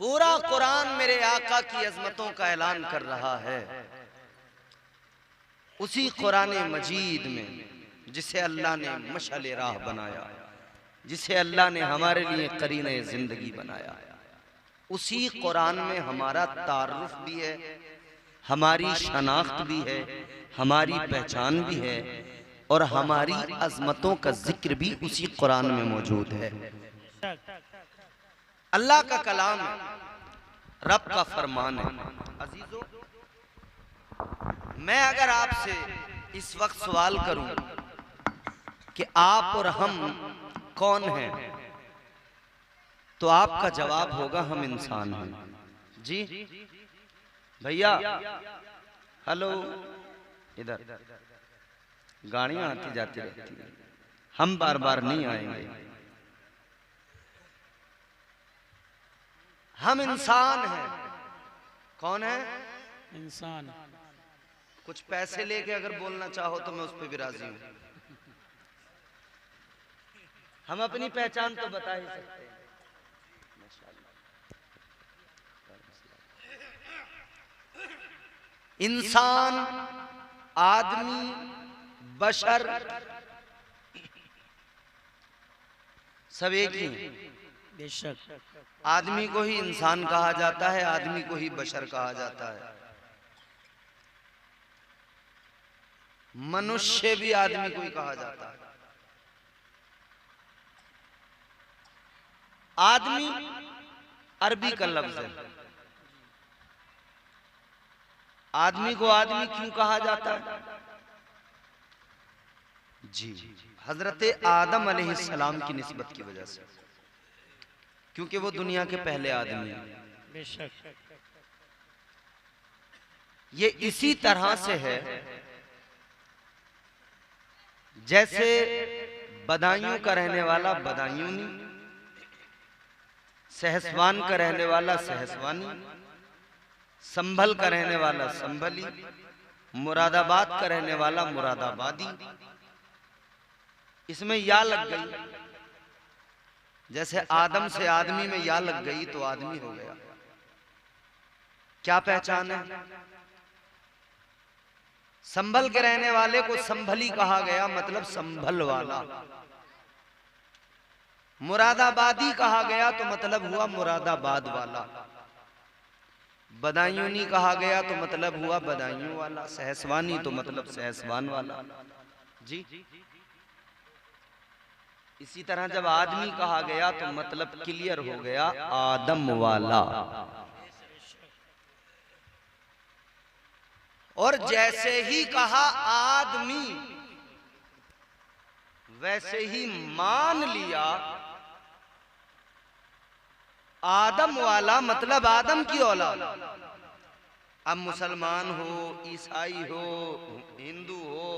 पूरा कुरान मेरे आका की अजमतों का ऐलान कर रहा है। उसी कुरान मजीद में जिसे अल्लाह ने मशाले राह बनाया, जिसे अल्लाह ने हमारे लिए करीने जिंदगी बनाया, उसी कुरान में हमारा तारुफ भी है, हमारी शनाख्त भी है, हमारी पहचान भी है और हमारी अजमतों का जिक्र भी उसी कुरान में मौजूद है। अल्लाह का कलाम है, रब का फरमान है। अजीजों, मैं अगर आपसे इस वक्त सवाल करूं कि आप और हम कौन हैं, तो आपका जवाब होगा हम इंसान हैं। जी भैया, हेलो, इधर गाड़ियां आती जाती रहती हैं, हम बार बार नहीं आएंगे। हम इंसान हैं। कौन है? इंसान। कुछ पैसे लेके अगर बोलना चाहो तो मैं उस पर भी राजी हूं। हम अपनी पहचान तो बता ही सकते हैं। इंसान, आदमी, बशर सब एक ही हैं। बेशक। आदमी को ही इंसान कहा जाता है, आदमी को ही बशर कहा जाता है। मनुष्य भी आदमी को ही कहा जाता है। आदमी अरबी का लफ्ज है। आदमी को आदमी क्यों कहा जाता है? जी, हजरत आदम अलैहिस्सलाम की निस्बत की वजह से, क्योंकि वो दुनिया के पहले आदमी हैं। बेशक। ये इसी तरह से है जैसे बदायूं का रहने वाला बदायूनी, सहसवान का रहने वाला सहसवानी, संभल का रहने वाला संभली, मुरादाबाद का रहने वाला मुरादाबादी। इसमें या लग गई, जैसे आदम से आदमी में या लग गई तो आदमी हो गया। क्या पहचान है? संभल के रहने वाले को संभली कहा गया, मतलब संभल वाला। मुरादाबादी कहा गया तो मतलब हुआ मुरादाबाद वाला। बदायूनी कहा गया तो मतलब हुआ बदायूं वाला। सहसवानी तो मतलब सहसवान वाला। जी, इसी तरह जब आदमी कहा गया तो मतलब क्लियर हो गया, आदम वाला। और जैसे ही कहा आदमी, वैसे ही मान लिया आदम वाला मतलब आदम की औलाद। अब मुसलमान हो, ईसाई हो, हिंदू हो,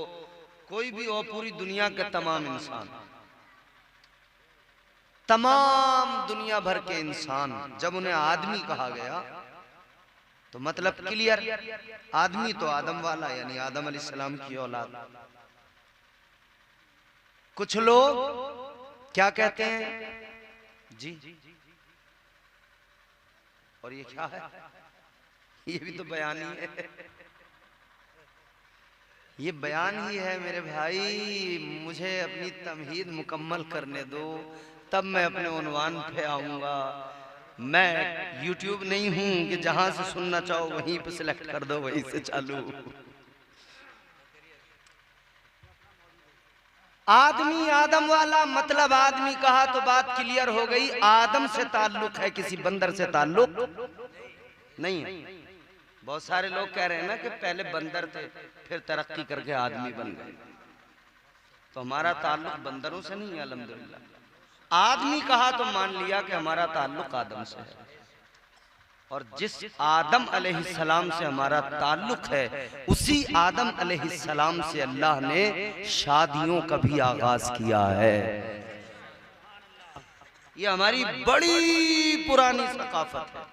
कोई भी हो, पूरी दुनिया के तमाम इंसान, तमाम दुनिया भर के इंसान, जब उन्हें आदमी कहा गया तो मतलब क्लियर, आदमी तो आदम वाला, यानी आदम अलैहिस्सलाम की औलाद। कुछ लोग क्या कहते हैं जी, और ये क्या है? ये भी तो बयान ही है। ये बयान ही है मेरे भाई। मुझे अपनी तमहीद मुकम्मल करने दो, तब मैं अपने उन्वान पे आऊंगा। मैं YouTube नहीं हूं कि जहां से सुनना चाहो वहीं पे सिलेक्ट कर दो, वहीं से चालू। आदमी आदम वाला मतलब आदमी कहा तो बात क्लियर हो गई। आदम से ताल्लुक है, किसी बंदर से ताल्लुक नहीं है। बहुत सारे लोग कह रहे हैं ना कि पहले बंदर थे फिर तरक्की करके आदमी बन गए, तो हमारा ताल्लुक बंदरों से नहीं है। अल्हम्दुलिल्लाह आदमी कहा तो मान लिया कि हमारा ताल्लुक आदम से है, और जिस आदम अलैहिस्सलाम से हमारा ताल्लुक है, उसी आदम अलैहिस्सलाम से अल्लाह ने शादियों का भी आगाज किया है। ये हमारी बड़ी पुरानी सकाफत है।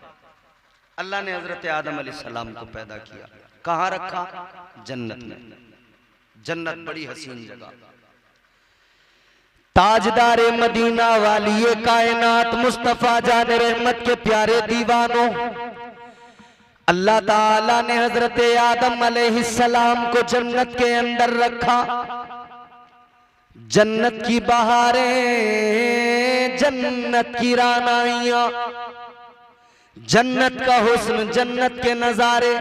अल्लाह ने हजरत आदम अलैहिस्सलाम को पैदा किया, कहाँ रखा? जन्नत में। जन्नत बड़ी हसीन जगह। ताजदारे मदीना वाली ये कायनात मुस्तफा जान रहमत के प्यारे दीवानों, अल्लाह ताला ने हजरत आदम अलैहिस्सलाम को जन्नत के अंदर रखा। जन्नत की बहारें, जन्नत की रानाइयां, जन्नत का हुस्न, जन्नत के नजारे,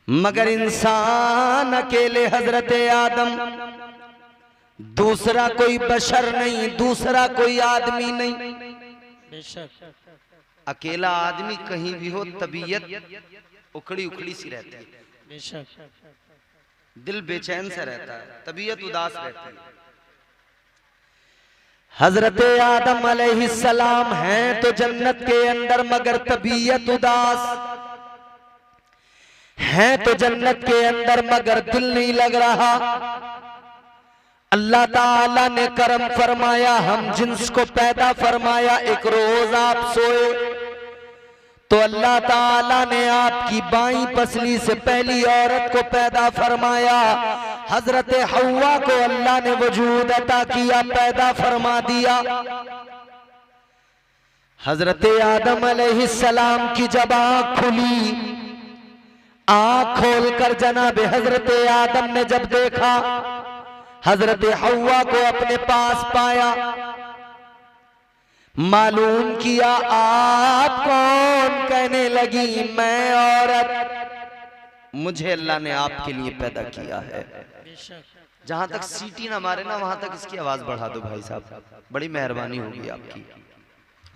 मगर इंसान अकेले हजरत आदम, दूसरा कोई बशर नहीं, दूसरा कोई आदमी नहीं। बेशक अकेला आदमी कहीं भी हो तबीयत उखड़ी उखड़ी सी रहती है, बेशक दिल बेचैन सा रहता है, तबीयत उदास रहती है। हजरत आदम अलैहिस्सलाम हैं तो जन्नत के अंदर, मगर तबीयत उदास, हैं तो जन्नत के अंदर मगर दिल नहीं लग रहा। अल्लाह ताला ने करम फरमाया, हम जिन्स को पैदा फरमाया। एक रोज आप सोए तो अल्लाह ताला ने आपकी बाईं पसली से पहली औरत को पैदा फरमाया। हजरत हव्वा को अल्लाह ने वजूद अता किया, पैदा फरमा दिया। हजरत आदम अलैहिस्सलाम की जब आंख खुली, आंख खोलकर जनाब हजरत आदम ने जब देखा, हजरत हव्वा को अपने पास पाया, मालूम किया आप कौन, कहने लगी मैं औरत, मुझे अल्लाह ने आपके लिए पैदा किया है। जहां तक सीटी ना मारे ना वहां तक इसकी आवाज बढ़ा दो भाई साहब, बड़ी मेहरबानी होगी आपकी।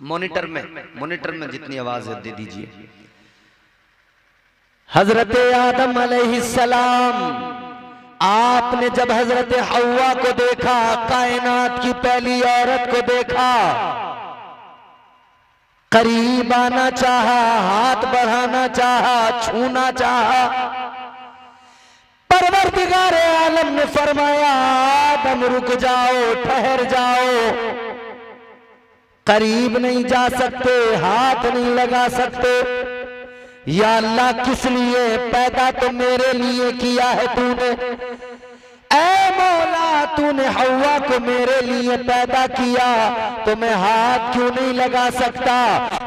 मॉनिटर में जितनी आवाज है दे दीजिए। हजरत आदम अलैहिस्सलाम, आपने जब हजरत हव्वा को देखा, कायनात की पहली औरत को देखा, करीब आना चाहा, हाथ बढ़ाना चाहा, छूना चाहा, परवरदिगारे आलम ने फरमाया आदम रुक जाओ, ठहर जाओ, करीब नहीं जा सकते, हाथ नहीं लगा सकते। या अल्लाह किस लिए पैदा तो मेरे लिए किया है तूने, ऐ मौला तूने हव्वा को मेरे लिए पैदा किया तो मैं हाथ क्यों नहीं लगा सकता,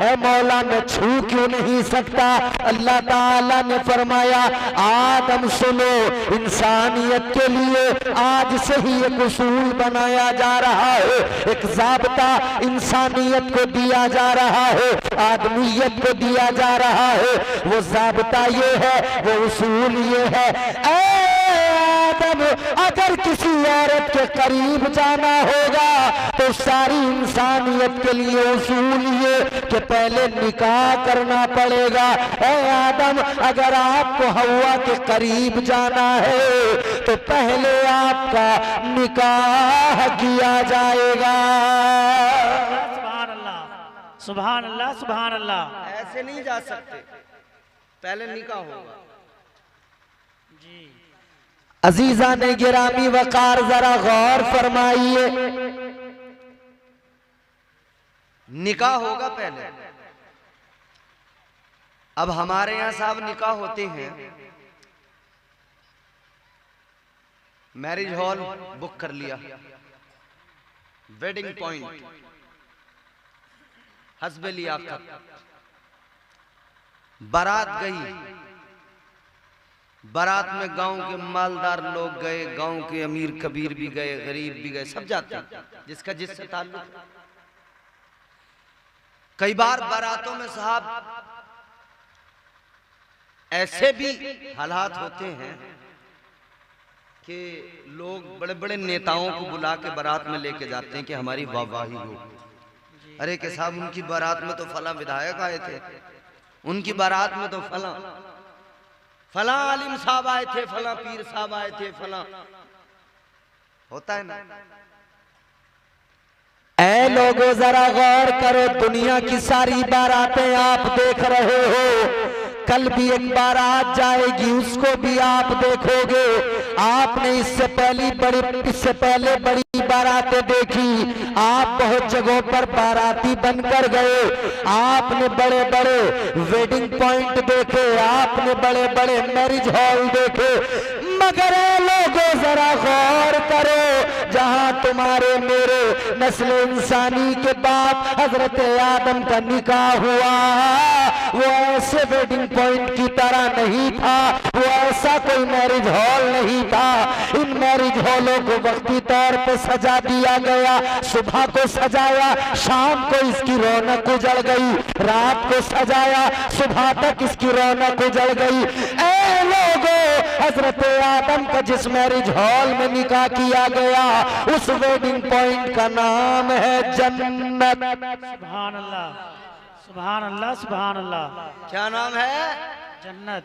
ऐ मौला मैं छू क्यों नहीं सकता। अल्लाह ताला ने फरमाया आदम सुनो, इंसानियत के लिए आज से ही एक उसूल बनाया जा रहा है, एक ज़ाब्ता इंसानियत को दिया जा रहा है, आदमियत को दिया जा रहा है। वो ज़ाब्ता ये है, वो उसूल ये है, अगर किसी औरत के करीब जाना होगा तो सारी इंसानियत के लिए उसूल ये कि पहले निकाह करना पड़ेगा। ऐ आदम अगर आपको हव्वा के करीब जाना है तो पहले आपका निकाह किया जाएगा। सुभान अल्लाह, सुभान अल्लाह, सुभान अल्लाह। ऐसे नहीं जा सकते, पहले निकाह होगा। जी अजीजा ने गिरामी वकार जरा गौर फरमाइए, निकाह होगा पहले। अब हमारे यहां साहब निकाह होते हैं, मैरिज हॉल बुक कर लिया, वेडिंग पॉइंट, हस्बे लियाकत, बारात गई, बारात में गांव के मालदार लोग गए, गांव के अमीर कबीर भी गए, गरीब भी गए, सब जाते हैं जिसका जिससे ताल्लुक। कई बार बारातों में साहब ऐसे भी हालात होते हैं कि लोग बड़े बड़े नेताओं को बुला के बारात में लेके जाते हैं कि हमारी वाहवाही हो। अरे के साहब उनकी बारात में तो फला विधायक आए थे, उनकी बारात में तो फला आलिम साहब आए थे, फला पीर साहब आए थे, फला होता है ना। ऐ लोगों जरा गौर करो, दुनिया की सारी बारातें आप देख रहे हो, कल भी एक बारात जाएगी उसको भी आप देखोगे। आपने इससे पहले बड़ी बारातें देखी, आप बहुत जगहों पर बाराती बनकर गए, आपने बड़े बड़े वेडिंग पॉइंट देखे, आपने बड़े बड़े मैरिज हॉल देखे, मगर ए लोगों जरा गौर करो, जहां तुम्हारे मेरे नस्ल इंसानी के बाप हजरत आदम का निकाह हुआ, वो ऐसे वेडिंग पॉइंट की तरह नहीं था, वो ऐसा कोई मैरिज हॉल नहीं था। इन मैरिज हॉलों को वक्ती तौर पे सजा दिया गया, सुबह को सजाया, शाम को इसकी रौनक उजड़ गई, रात को सजाया, सुबह तक इसकी रौनक उजड़ गई। ए लोगों, हजरत आदम का जिस मैरिज हॉल में निकाह किया गया, उस वेडिंग पॉइंट का नाम है जन्नत। सुभान अल्लाह, सुभान अल्लाह, सुभान अल्लाह। क्या नाम है? जन्नत।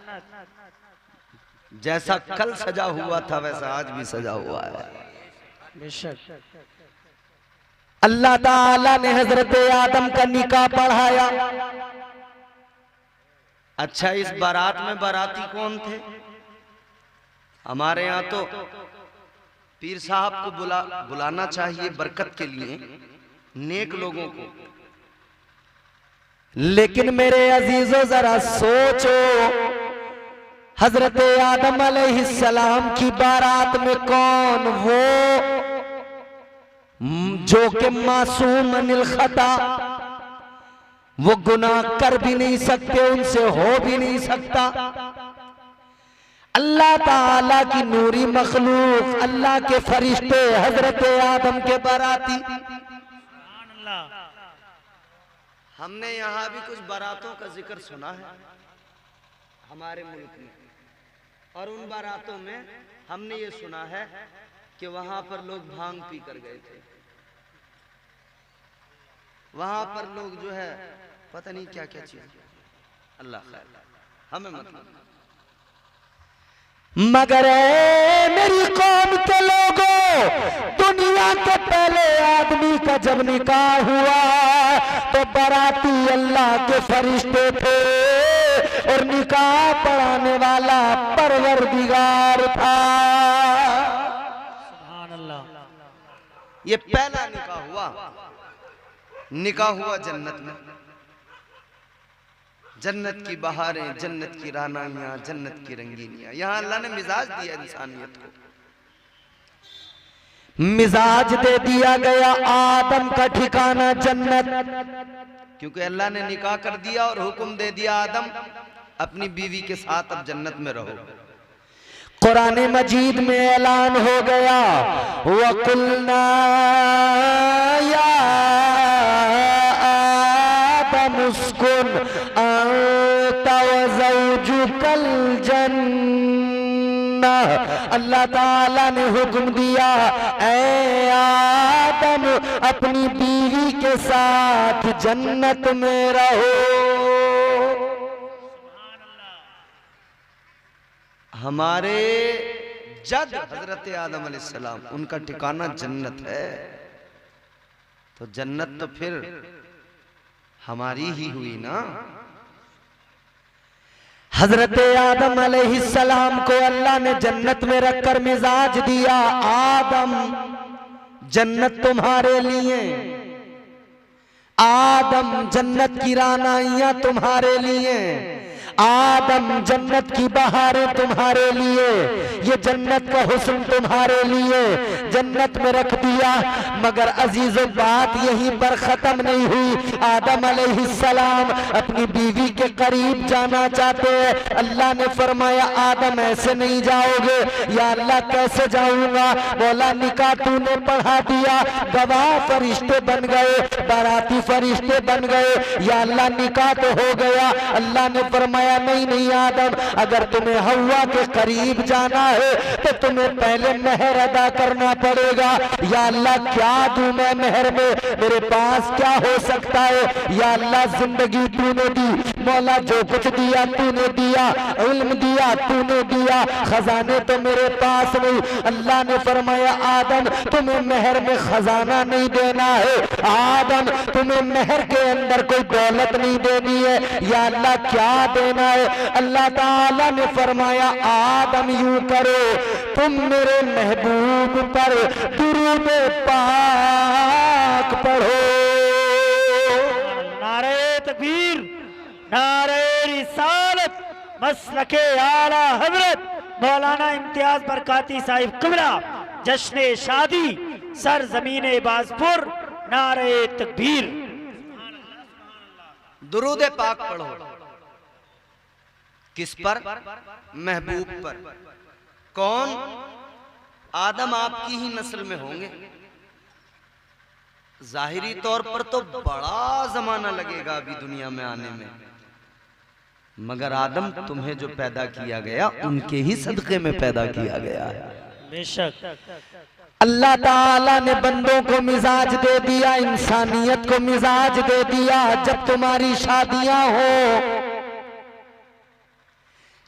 जैसा कल सजा हुआ था वैसा आज भी सजा हुआ है। बेशक। अल्लाह ताला ने हजरत आदम का निकाह पढ़ाया। अच्छा, इस बारात में बाराती कौन थे? हमारे यहाँ तो पीर साहब को बुलाना चाहिए बरकत के लिए, नेक लोगों को। लेकिन मेरे अजीजों जरा सोचो, हजरत आदम अलैहिस्सलाम की बारात में कौन वो जो कि मासूम अनिल खता, वो गुनाह कर भी नहीं सकते, उनसे हो भी नहीं सकता। अल्लाह ताला की नूरी मखलूक, अल्लाह के फरिश्ते हजरत आदम के बाराती। सुभान अल्लाह। हमने यहाँ भी कुछ बारातों का जिक्र सुना है हमारे मुल्क में, और उन बारातों में हमने ये सुना है कि वहां पर लोग भांग पी कर गए थे। वहां पर लोग जो है पता नहीं क्या क्या चीज, अल्लाह खैर, हमें मतलब। मगर मेरी कौम के लोगों, दुनिया के पहले आदमी का जब निकाह हुआ तो बाराती अल्लाह के फरिश्ते थे, और निकाह पढ़ाने वाला परवरदिगार था। सुभान अल्लाह। ये पहला निकाह हुआ, निकाह हुआ जन्नत में। जन्नत की बहारें, जन्नत की रानाइयां, जन्नत की रंगीनियां, यहां अल्लाह ने मिजाज दिया इंसानियत को, मिजाज दे दिया गया। आदम का ठिकाना जन्नत, क्योंकि अल्लाह ने निकाह कर दिया और हुक्म दे दिया आदम अपनी बीवी के साथ अब जन्नत में रहो। कुरान मजीद में ऐलान हो गया, वकुलना या आदम उस्कुन अंता व ज़ौजुकल जन्नह। अल्लाह ताला ने हुक्म दिया, ऐ आदम अपनी बीवी के साथ जन्नत में रहो। हमारे जद हजरत आदम अलैहिस्सलाम, उनका ठिकाना जन्नत है, तो जन्नत तो फिर हमारी ही हुई ना। हजरत आदम अलैहिस्सलाम को अल्लाह ने जन्नत में रखकर मिजाज दिया, आदम जन्नत तुम्हारे लिए, आदम जन्नत की रानाइयां तुम्हारे लिए, आदम जन्नत की बहारें तुम्हारे लिए, ये जन्नत का हुस्न तुम्हारे लिए, जन्नत में रख दिया। मगर अजीजों, बात यहीं पर खत्म नहीं हुई। आदम अलैहिस्सलाम अपनी बीवी के करीब जाना चाहते हैं। अल्लाह ने फरमाया, आदम ऐसे नहीं जाओगे। या अल्लाह कैसे जाऊंगा? बोला, निकाह तूने पढ़ा दिया, गवाह फरिश्ते बन गए, बाराती फरिश्ते बन गए, या अल्लाह निकाह तो हो गया। अल्लाह ने फरमाया, नहीं नहीं आदम, अगर तुम्हें हव्वा के करीब जाना है तो तुम्हें पहले मेहर अदा करना पड़ेगा। या अल्लाह क्या दूं मैं मेहर में, मेरे पास क्या हो सकता है? या अल्लाह जिंदगी तूने दी, मौला जो कुछ दिया तूने दिया, इल्म दिया तूने दिया, खजाने तो मेरे पास नहीं। अल्लाह ने फरमाया, आदम तुम्हें मेहर में खजाना नहीं देना है, आदम तुम्हें मेहर के अंदर कोई दौलत नहीं देनी है। या अल्लाह क्या देना है? अल्लाह ताला ने फरमाया, आदम यूं करो, तुम मेरे महबूब पर दुरूद पाक पढ़ो। नारे तकबीर, नारे रिसालत, मसलके आला हजरत मौलाना इम्तियाज बरकाती साहिब किबला जश्न शादी सर जमीन बाजपुर नारे तकबीर। दुरूद पाक पढ़ो। किस पर? महबूब पर। कौन? आदम आपकी ही नस्ल में होंगे। जाहिरी तौर पर तो बड़ा जमाना लगेगा अभी दुनिया में आने में, मगर आदम तुम्हें जो पैदा किया गया उनके ही सदके में पैदा किया गया है। बेशक अल्लाह ताला ने बंदों को मिजाज दे दिया, इंसानियत को मिजाज दे दिया। जब तुम्हारी शादियां हो,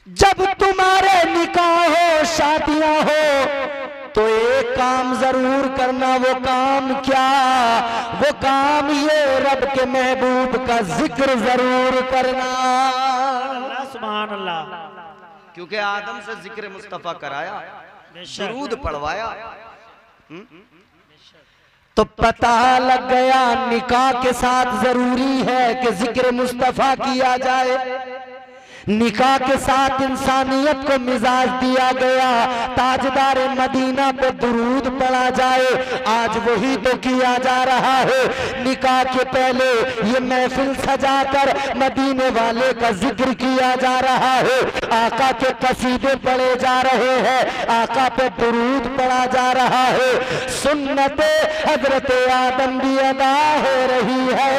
जब तुम्हारे निकाह हो, शादियां हो, तो एक काम जरूर करना। वो काम क्या? वो काम ये, रब के महबूब का जिक्र जरूर करना। सुभान अल्लाह। क्योंकि आदम से जिक्र मुस्तफा कराया, दरूद पढ़वाया। तो पता लग गया निकाह के साथ जरूरी है कि जिक्र मुस्तफा किया जाए। निकाह के साथ इंसानियत को मिजाज दिया गया, ताजदार मदीना पे दुरूद पढ़ा जाए। आज वही तो किया जा रहा है। निकाह के पहले ये महफिल सजाकर मदीने वाले का जिक्र किया जा रहा है, आका के कसीदे पढ़े जा रहे हैं, आका पे दुरूद पढ़ा जा रहा है। सुन्नत हजरत आदम भी अदा हो रही है,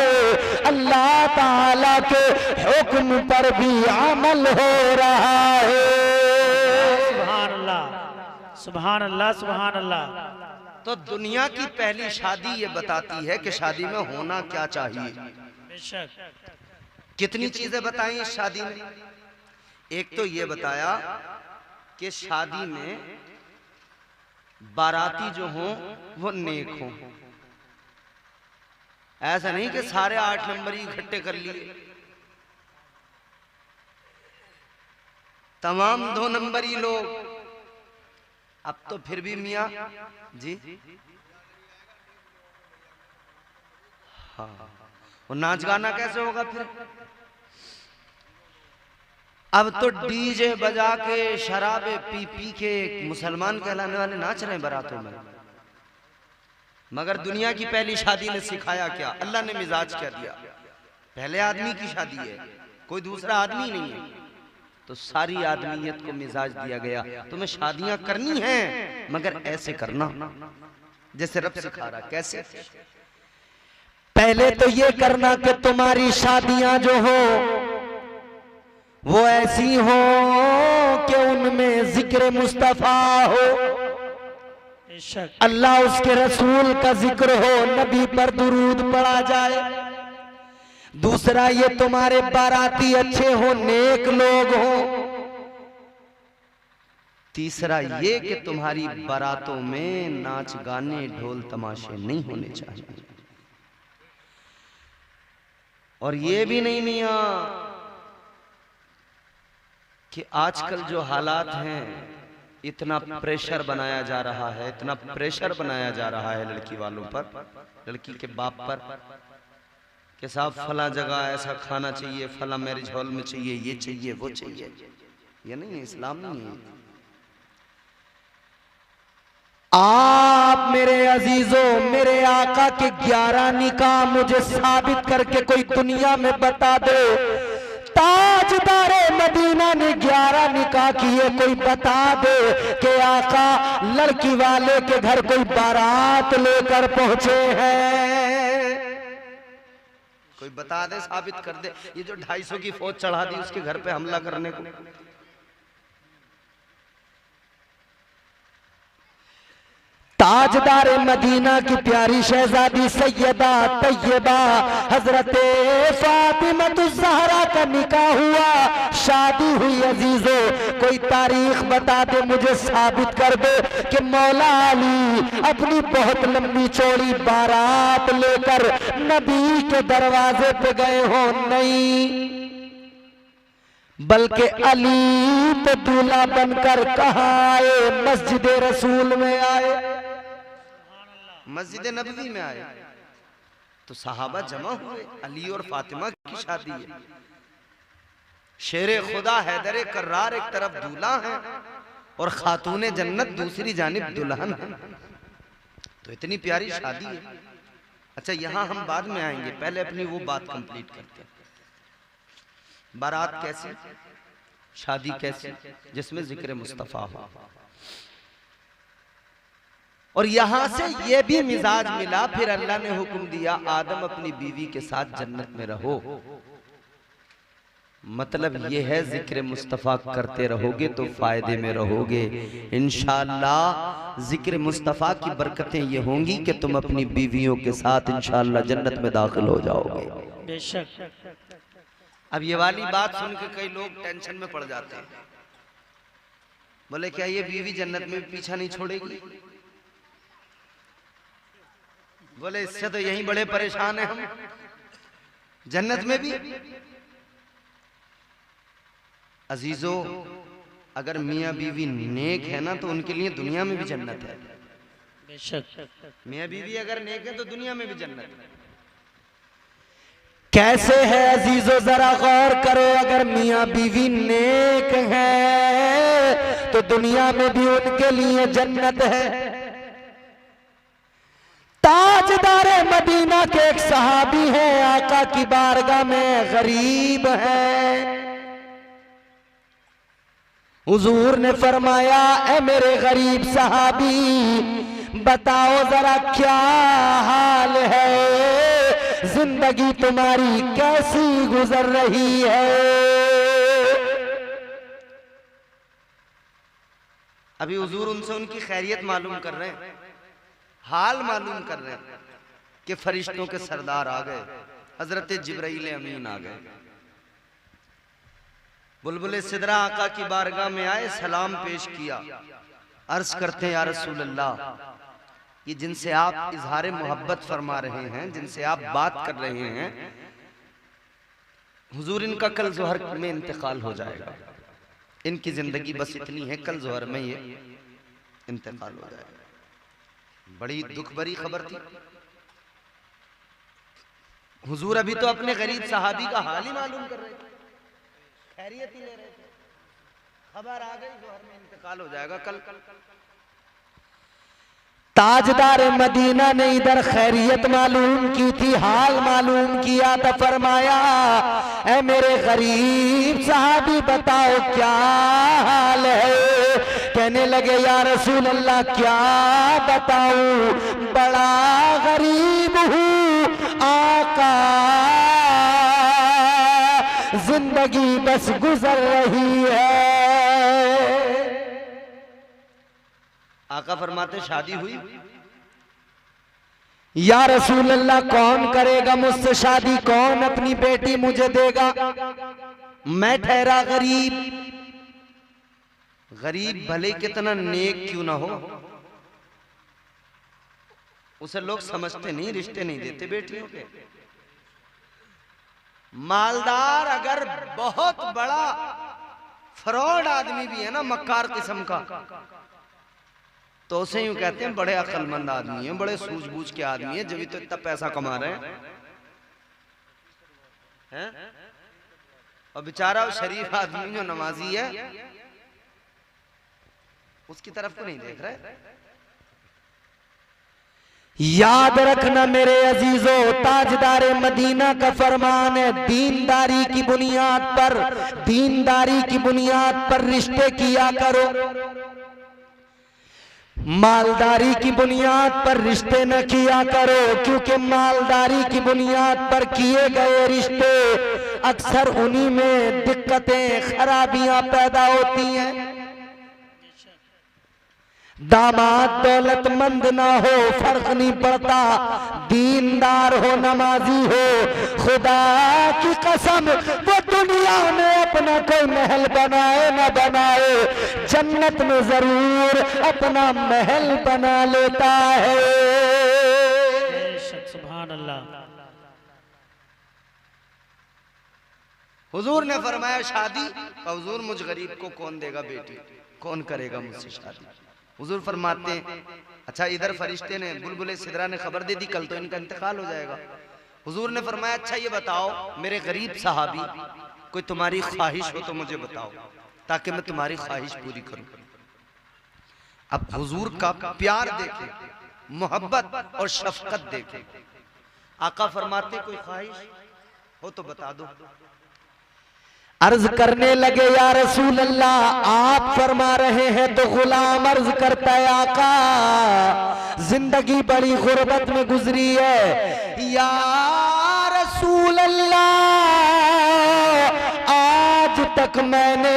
अल्लाह ताला के हुक्म पर भी अमल हो रहा है। सुभान अल्लाह, सुभान अल्लाह, सुभान अल्लाह। तो दुनिया की पहली शादी ये बताती है कि शादी में होना क्या चाहिए। बेशक कितनी चीजें बताई इस शादी में। एक तो ये बताया कि शादी में बाराती जो हों वो नेक हों। ऐसा नहीं कि सारे 8 नंबर ही इकट्ठे कर लिए, तमाम 2 नंबरी लोग। अब तो फिर भी मियाँ जी, हाँ, वो नाच गाना कैसे होगा फिर? अब तो डीजे बजा के शराबे पी पी के मुसलमान कहलाने वाले नाच रहे हैं बारातों में। मगर दुनिया की पहली शादी ने सिखाया क्या? अल्लाह ने मिजाज क्या दिया? पहले आदमी की शादी है, कोई दूसरा आदमी नहीं है, तो सारी आदमियत को मिजाज दिया गया। तुम्हें शादियां करनी हैं मगर ऐसे करना जैसे रब सिखा रहा। कैसे? पहले तो ये करना कि तुम्हारी शादियां जो हो वो ऐसी हो कि उनमें जिक्र मुस्तफा हो, अल्लाह उसके रसूल का जिक्र हो, नबी पर दुरूद पढ़ा जाए। दूसरा ये तुम्हारे बाराती अच्छे हो, नेक लोग हो। तीसरा ये कि तुम्हारी बारातों में नाच गाने ढोल तमाशे नहीं होने चाहिए। और ये भी नहीं मियां कि आजकल जो हालात हैं, इतना प्रेशर बनाया जा रहा है, इतना प्रेशर बनाया जा रहा है लड़की वालों पर, लड़की के बाप पर, कि साहब फला जगह ऐसा खाना चाहिए, फला मैरिज हॉल में चाहिए, ये चाहिए, वो चाहिए। ये नहीं है, इस्लाम नहीं है। आप मेरे अजीजों, मेरे आका के 11 निकाह मुझे साबित करके कोई दुनिया में बता दो। ताजदारे मदीना ने 11 निकाह किए, कोई बता दे कि आका लड़की वाले के घर कोई बारात लेकर पहुंचे हैं। कोई बता दे, साबित कर दे। ये जो 250 की फौज चढ़ा दी उसके घर पे हमला करने को, ताजदार मदीना की प्यारी शहजादी सैयदा तैयबा हजरत फातिमा का निकाह हुआ, शादी हुई। अजीजों, कोई तारीख बता दे, मुझे साबित कर दे कि मौला अली अपनी बहुत लंबी चौड़ी बारात लेकर नबी के दरवाजे पे गए हो। नहीं, बल्कि अली तो दूल्हा बनकर कहाँ आए? मस्जिद रसूल में आए, मस्जिद नबवी में आए। तो सहाबा जमा हुए, अली और फातिमा की शादी है। शेरे खुदा हैदर कर्रार एक तरफ दूल्हा है और खातूने जन्नत दूसरी जानिब दुल्हन है। तो इतनी प्यारी शादी है। अच्छा, यहां हम बाद में आएंगे, पहले अपनी वो बात कंप्लीट करते हैं। बारात कैसी, शादी कैसी, जिसमें जिक्र मुस्तफा हो। और यहां से ये भी मिजाज मिला, फिर अल्लाह ने हुक्म दिया आदम अपनी बीवी के साथ जन्नत में रहो। मतलब ये है जिक्र मुस्तफा करते रहोगे तो फायदे में रहोगे इंशाअल्लाह। जिक्र मुस्तफा की बरकतें ये होंगी कि तुम अपनी बीवियों के साथ इंशाअल्लाह जन्नत में दाखिल हो जाओगे। बेशक। अब ये वाली बात सुन के कई लोग टेंशन में पड़ जाते हैं, बोले क्या ये बीवी जन्नत में पीछा नहीं छोड़ेगी? बोले इससे तो यही बड़े परेशान हैं हम, जन्नत में भी। अजीजों, अगर मियाँ बीवी नेक है ना तो उनके लिए दुनिया में भी जन्नत है। बेशक। मियाँ बीवी अगर नेक है तो दुनिया में भी जन्नत है। कैसे है अजीजों, जरा गौर करो। अगर मियाँ बीवी नेक है तो दुनिया में भी उनके लिए जन्नत है। ताजदारे मदीना के एक सहाबी हैं, आका की बारगाह में गरीब हैं। हुजूर ने फरमाया, ए मेरे गरीब सहाबी, बताओ जरा क्या हाल है, जिंदगी तुम्हारी कैसी गुजर रही है। अभी हुजूर उनसे उनकी खैरियत मालूम कर रहे हैं, हाल मालूम कर रहे हैं कि फरिश्तों के सरदार आ गए, हजरत जिब्राइल अमीन आ गए। बुलबुल सिदरा आका की बारगाह में आए, सलाम पेश किया, अर्ज करते हैं या रसूल अल्लाह, ये जिनसे आप इजहार मोहब्बत फरमा रहे हैं, जिनसे आप बात कर रहे हैं, हुजूर इनका कल जोहर में इंतकाल हो जाएगा। इनकी जिंदगी बस इतनी है, कल जोहर में ये इंतकाल हो जाएगा। बड़ी दुख भरी खबर थी। हुजूर अभी तो अपने गरीब सहाबी का हाल ही मालूम कर रहे थे, खैरियत ही ले रहे थे, खबर आ गई जोहर में इंतकाल हो जाएगा कल। ताजदार मदीना ने इधर खैरियत मालूम की थी, हाल मालूम किया तो फरमाया, ऐ मेरे गरीब साहबी बताओ क्या हाल है। कहने लगे या रसूल अल्लाह क्या बताऊं, बड़ा गरीब हूँ आका, जिंदगी बस गुजर रही है। आका फरमाते शादी हुई? या रसूल अल्लाह कौन करेगा मुझसे शादी, कौन अपनी बेटी मुझे देगा, मैं ठहरा गरीब। गरीब भले कितना नेक क्यों ना हो, उसे लोग समझते नहीं, रिश्ते नहीं देते बेटियों के। मालदार अगर बहुत बड़ा फ्रॉड आदमी भी है ना, मक्कार किस्म का, तो उसे यूं कहते हैं बड़े अक्लमंद आदमी है, बड़े सूझबूझ के आदमी है, जब तो इतना पैसा कमा रहे हैं। और बेचारा शरीफ आदमी जो नमाजी है उसकी तरफ को नहीं देख रहे। याद रखना मेरे अजीजों, ताजदारे मदीना का फरमान है, दीनदारी की बुनियाद पर, दीनदारी की बुनियाद पर रिश्ते किया करो, मालदारी की बुनियाद पर रिश्ते न किया करो, क्योंकि मालदारी की बुनियाद पर किए गए रिश्ते अक्सर उन्हीं में दिक्कतें खराबियां पैदा होती हैं। दामाद दौलतमंद ना हो फर्क नहीं पड़ता, दीनदार हो नमाजी हो, खुदा की कसम वो दुनिया में अपना कोई महल बनाए न बनाए, जन्नत में जरूर अपना महल बना लेता है। सुभान अल्लाह। हुजूर ने फरमाया शादी, हुजूर मुझ गरीब को कौन देगा बेटी, कौन करेगा मुझसे शादी। हुजूर फरमाते हैं अच्छा, इधर फरिश्ते ने बुलबुल सिदरा ने खबर दे दी कल तो इनका इंतकाल हो जाएगा। हुजूर ने फरमाया अच्छा ये बताओ मेरे गरीब सहाबी, कोई तुम्हारी ख्वाहिश हो तो मुझे बताओ ताकि मैं तुम्हारी ख्वाहिश पूरी करूं। अब हुजूर का प्यार देखें, मोहब्बत और शफकत देखें। आका फरमाते कोई ख्वाहिश हो तो बता दो। अर्ज करने लगे या रसूल अल्लाह, आप फरमा रहे हैं तो गुलाम अर्ज करता है आका, जिंदगी बड़ी गुर्बत में गुजरी है या रसूल अल्लाह, आज तक मैंने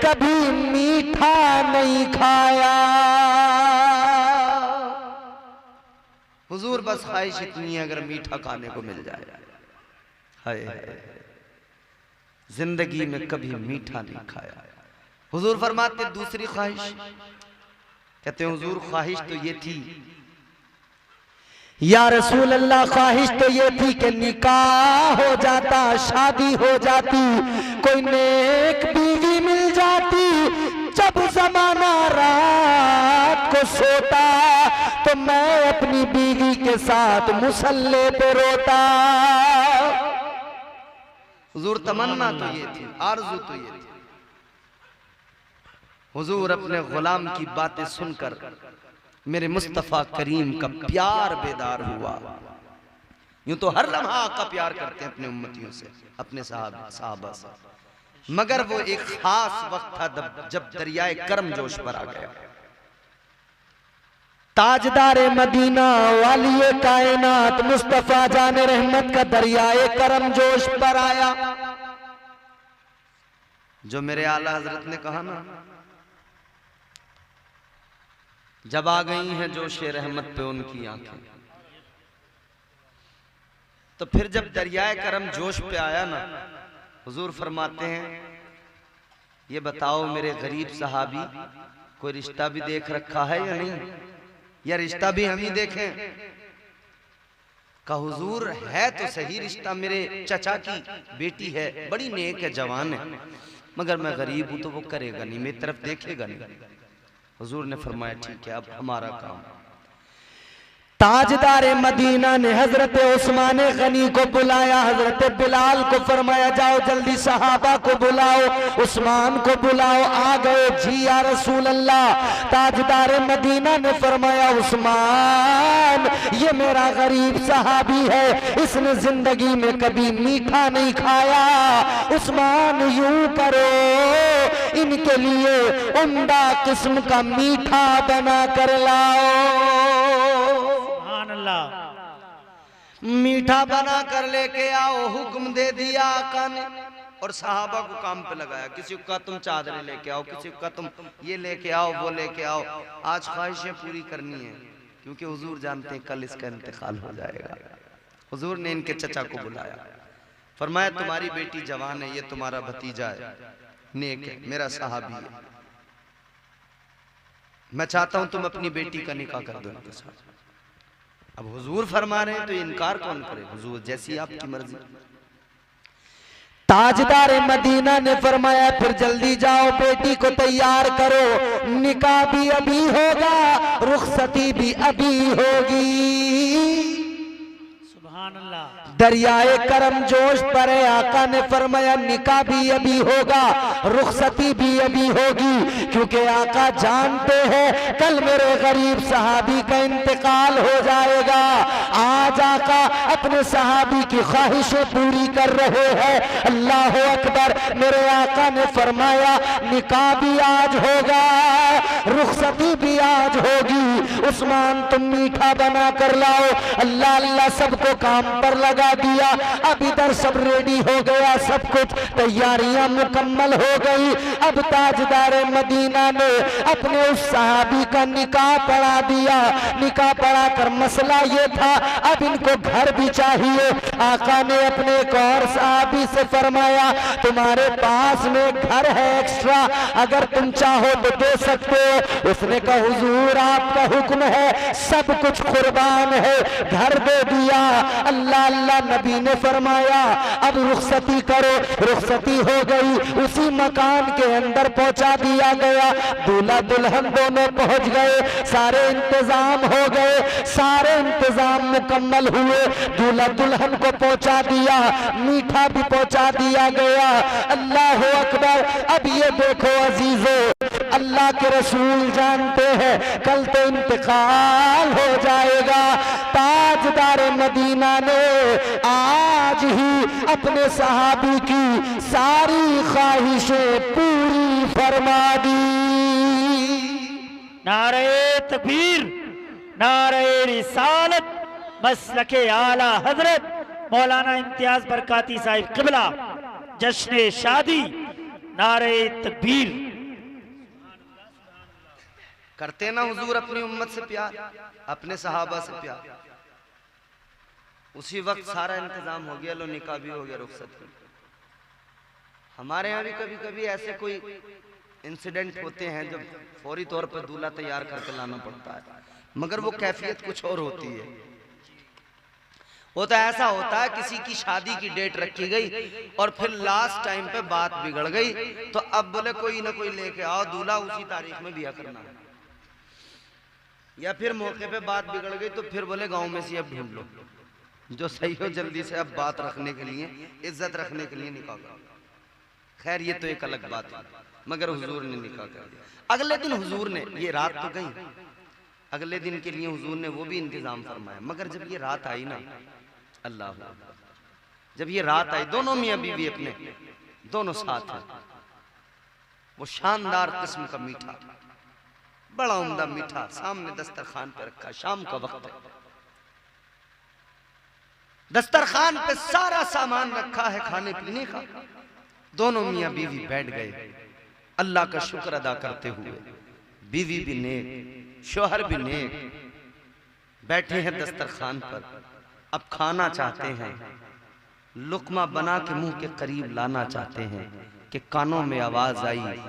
कभी मीठा नहीं खाया। हुजूर बस ख्वाहिश इतनी है अगर मीठा खाने को मिल जाए। हाय जिंदगी में कभी मीठा नहीं खाया। हुजूर फरमाते दूसरी ख्वाहिश, कहते हैं हुजूर ख्वाहिश तो ये थी या रसूल अल्लाह, ख्वाहिश तो ये थी कि निकाह हो जाता, शादी हो जाती, कोई नेक बीवी मिल जाती, जब जमाना रात को सोता तो मैं अपनी बीवी के साथ मुसल्ले पे रोता। हुजूर तमन्ना तो ये थी, आरज़ू तो ये थी। हुजूर अपने गुलाम की बातें सुनकर मेरे मुस्तफ़ा करीम का प्यार बेदार हुआ। यूं तो हर लम्हा आका प्यार करते हैं अपने उम्मतियों से, अपने साहबा से, मगर वो एक खास वक्त था जब दरियाए करम जोश पर आ गया। ताजदारे मदीना वालिए कायनात मुस्तफा जाने रहमत का दरियाए करम जोश पर आया। जो मेरे आला हजरत ने कहा ना, जब आ गई हैं जोशे रहमत पे उनकी आंखें, तो फिर जब दरियाए करम जोश पे आया ना, हुजूर फरमाते हैं ये बताओ मेरे गरीब सहाबी कोई रिश्ता भी देख रखा है या नहीं, या रिश्ता भी हम ही देखें। का हुजूर है तो सही रिश्ता, मेरे चचा की बेटी है, बड़ी नेक है, जवान है, मगर मैं गरीब हूं तो वो करेगा नहीं, मेरी तरफ देखेगा नहीं। हुजूर ने फरमाया ठीक है अब हमारा काम। ताजदारे मदीना ने हजरत उस्मान गनी को बुलाया, हजरत बिलाल को फरमाया जाओ जल्दी सहाबा को बुलाओ, उस्मान को बुलाओ। आ गए जी या रसूल अल्लाह। ताजदारे मदीना ने फरमाया उस्मान ये मेरा गरीब सहाबी है, इसने जिंदगी में कभी मीठा नहीं खाया। उस्मान यूं करो इनके लिए उम्दा किस्म का मीठा बना कर लाओ। मीठा बना कर लेके आओ, हुक्म दे दिया आका ने, और सहाबा को काम पे लगाया। किसी को कहा तुम चादरें लेके आओ, किसी को कहा तुम ये लेके आओ, वो लेके आओ। आज ख्वाहिशें पूरी करनी है, क्योंकि हुजूर जानते हैं कल इसका इंतकाल हो जाएगा। हुजूर ने इनके चचा को बुलाया, फरमाया तुम्हारी बेटी जवान है, ये तुम्हारा भतीजा है, नेक है, मेरा सहाबी है, मैं चाहता हूं तुम अपनी बेटी का निकाह कर दो इनके साथ। अब हुजूर फरमा रहे हैं तो इनकार कौन करे, हुजूर जैसी आपकी मर्जी। ताजदार मदीना ने फरमाया फिर जल्दी जाओ बेटी को तैयार करो, निकाह भी अभी होगा, रुखसती भी अभी होगी। सुभान अल्लाह। दरियाए करम जोश पर है, आका ने फरमाया निकाह भी अभी होगा, रुखसती भी अभी होगी, क्योंकि आका जानते हैं कल मेरे गरीब सहाबी का इंतकाल हो जाएगा। आज आका अपने सहाबी की ख्वाहिशें पूरी कर रहे हैं। अल्लाह अकबर। मेरे आका ने फरमाया निकाह भी आज होगा, रुखसती भी आज होगी। उस्मान तुम मीठा बना कर लाओ। अल्लाह अल्लाह सबको काम पर लगा दिया। अब इधर सब रेडी हो गया, सब कुछ तैयारियां मुकम्मल हो गई। अब ताजदार मदीना ने अपने उस सहाबी का निकाह पढ़ा दिया। निकाह पढ़ा कर मसला ये था अब इनको घर भी चाहिए। आका ने अपने एक और सहाबी से फरमाया तुम्हारे पास में घर है एक्स्ट्रा, अगर तुम चाहो तो दे सकते हो। उसने कहा हुजूर आपका हुक्म है, सब कुछ कुर्बान है, घर दे दिया। अल्लाह अल्लाह नबी ने फरमाया अब रुखसती करो। रुखसती हो गई, उसी मकान के अंदर पहुंचा दिया गया। दूल्हा दुल्हन दोनों पहुंच गए, सारे इंतजाम हो गए, सारे इंतजाम मुकम्मल हुए। दूल्हा दुल्हन को पहुंचा दिया, मीठा भी पहुंचा दिया गया। अल्लाह अकबर। अब ये देखो अजीजों अल्लाह के रसूल जानते हैं कल तो इंतकाल हो जाएगा। ताजदार मदीना ने आज ही अपने सहाबी की सारी ख्वाहिशें पूरी फरमा दी। नारे तकबीर, नारे रिसालत, मसलके आला हजरत मौलाना इम्तियाज बरकाती साहिब क़िबला, जश्न शादी, नारे तकबीर। करते ना हुजूर अपनी उम्मत से प्यार, अपने सहाबा से प्यार। उसी वक्त सारा इंतजाम हो गया, लो निकाह भी हो गया, रुखसत भी। हमारे यहाँ भी कभी कभी ऐसे कोई इंसिडेंट होते हैं जब फौरी तौर पर दूल्हा तैयार करके लाना पड़ता है, मगर वो कैफियत कुछ और होती है। वो तो ऐसा होता है किसी की शादी की डेट रखी गई और फिर लास्ट टाइम पे बात बिगड़ गई, तो अब बोले कोई ना कोई लेके आओ दूल्हा, उसी तारीख में बिया करना है। या फिर मौके पे बात बिगड़ गई तो फिर बोले गांव में से अब ढूंढ लो जो सही हो, जल्दी से अब बात रखने के लिए, इज्जत रखने के लिए निकाह करो। खैर ये तो एक अलग बात है, मगर हुजूर ने निकाह कर दिया। अगले दिन हुजूर ने, ये रात तो गई, अगले दिन के लिए हुजूर ने वो भी इंतजाम फरमाया। मगर जब ये रात आई ना, अल्लाह, जब ये रात आई, दोनों मियां बीवी अपने दोनों साथ हैं, वो शानदार किस्म का मीठा, बड़ा उम्दा मीठा सामने दस्तरखान पे रखा। शाम का वक्त है, दस्तरखान पे सारा सामान रखा है खाने पीने का। दोनों मियां बीवी बैठ गए अल्लाह का शुक्र अदा करते हुए। बीवी भी नेक, शोहर भी नेक, बैठे हैं दस्तरखान पर। अब खाना चाहते हैं, लुकमा बना के मुंह के करीब लाना चाहते हैं कि कानों में आवाज आई,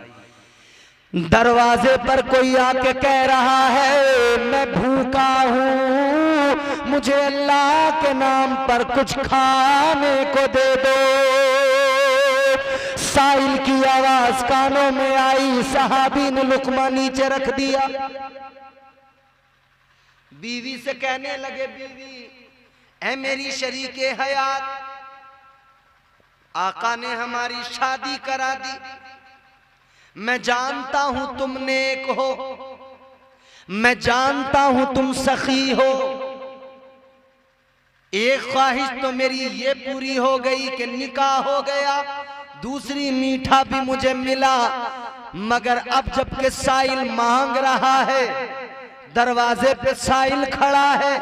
दरवाजे पर कोई आके कह रहा है मैं भूखा हूँ, मुझे अल्लाह के नाम पर कुछ खाने को दे दो। साइल की आवाज कानों में आई, सहाबी ने लुकमा नीचे रख दिया। बीवी से कहने लगे, बीवी ऐ मेरी शरीके हयात, आका ने हमारी शादी करा दी, मैं जानता हूं तुम नेक हो, मैं जानता हूं तुम सखी हो। एक ख्वाहिश तो मेरी ये पूरी हो गई कि निकाह हो गया, दूसरी मीठा भी मुझे मिला, मगर अब जबकि साइल मांग रहा है, दरवाजे पे साइल खड़ा है,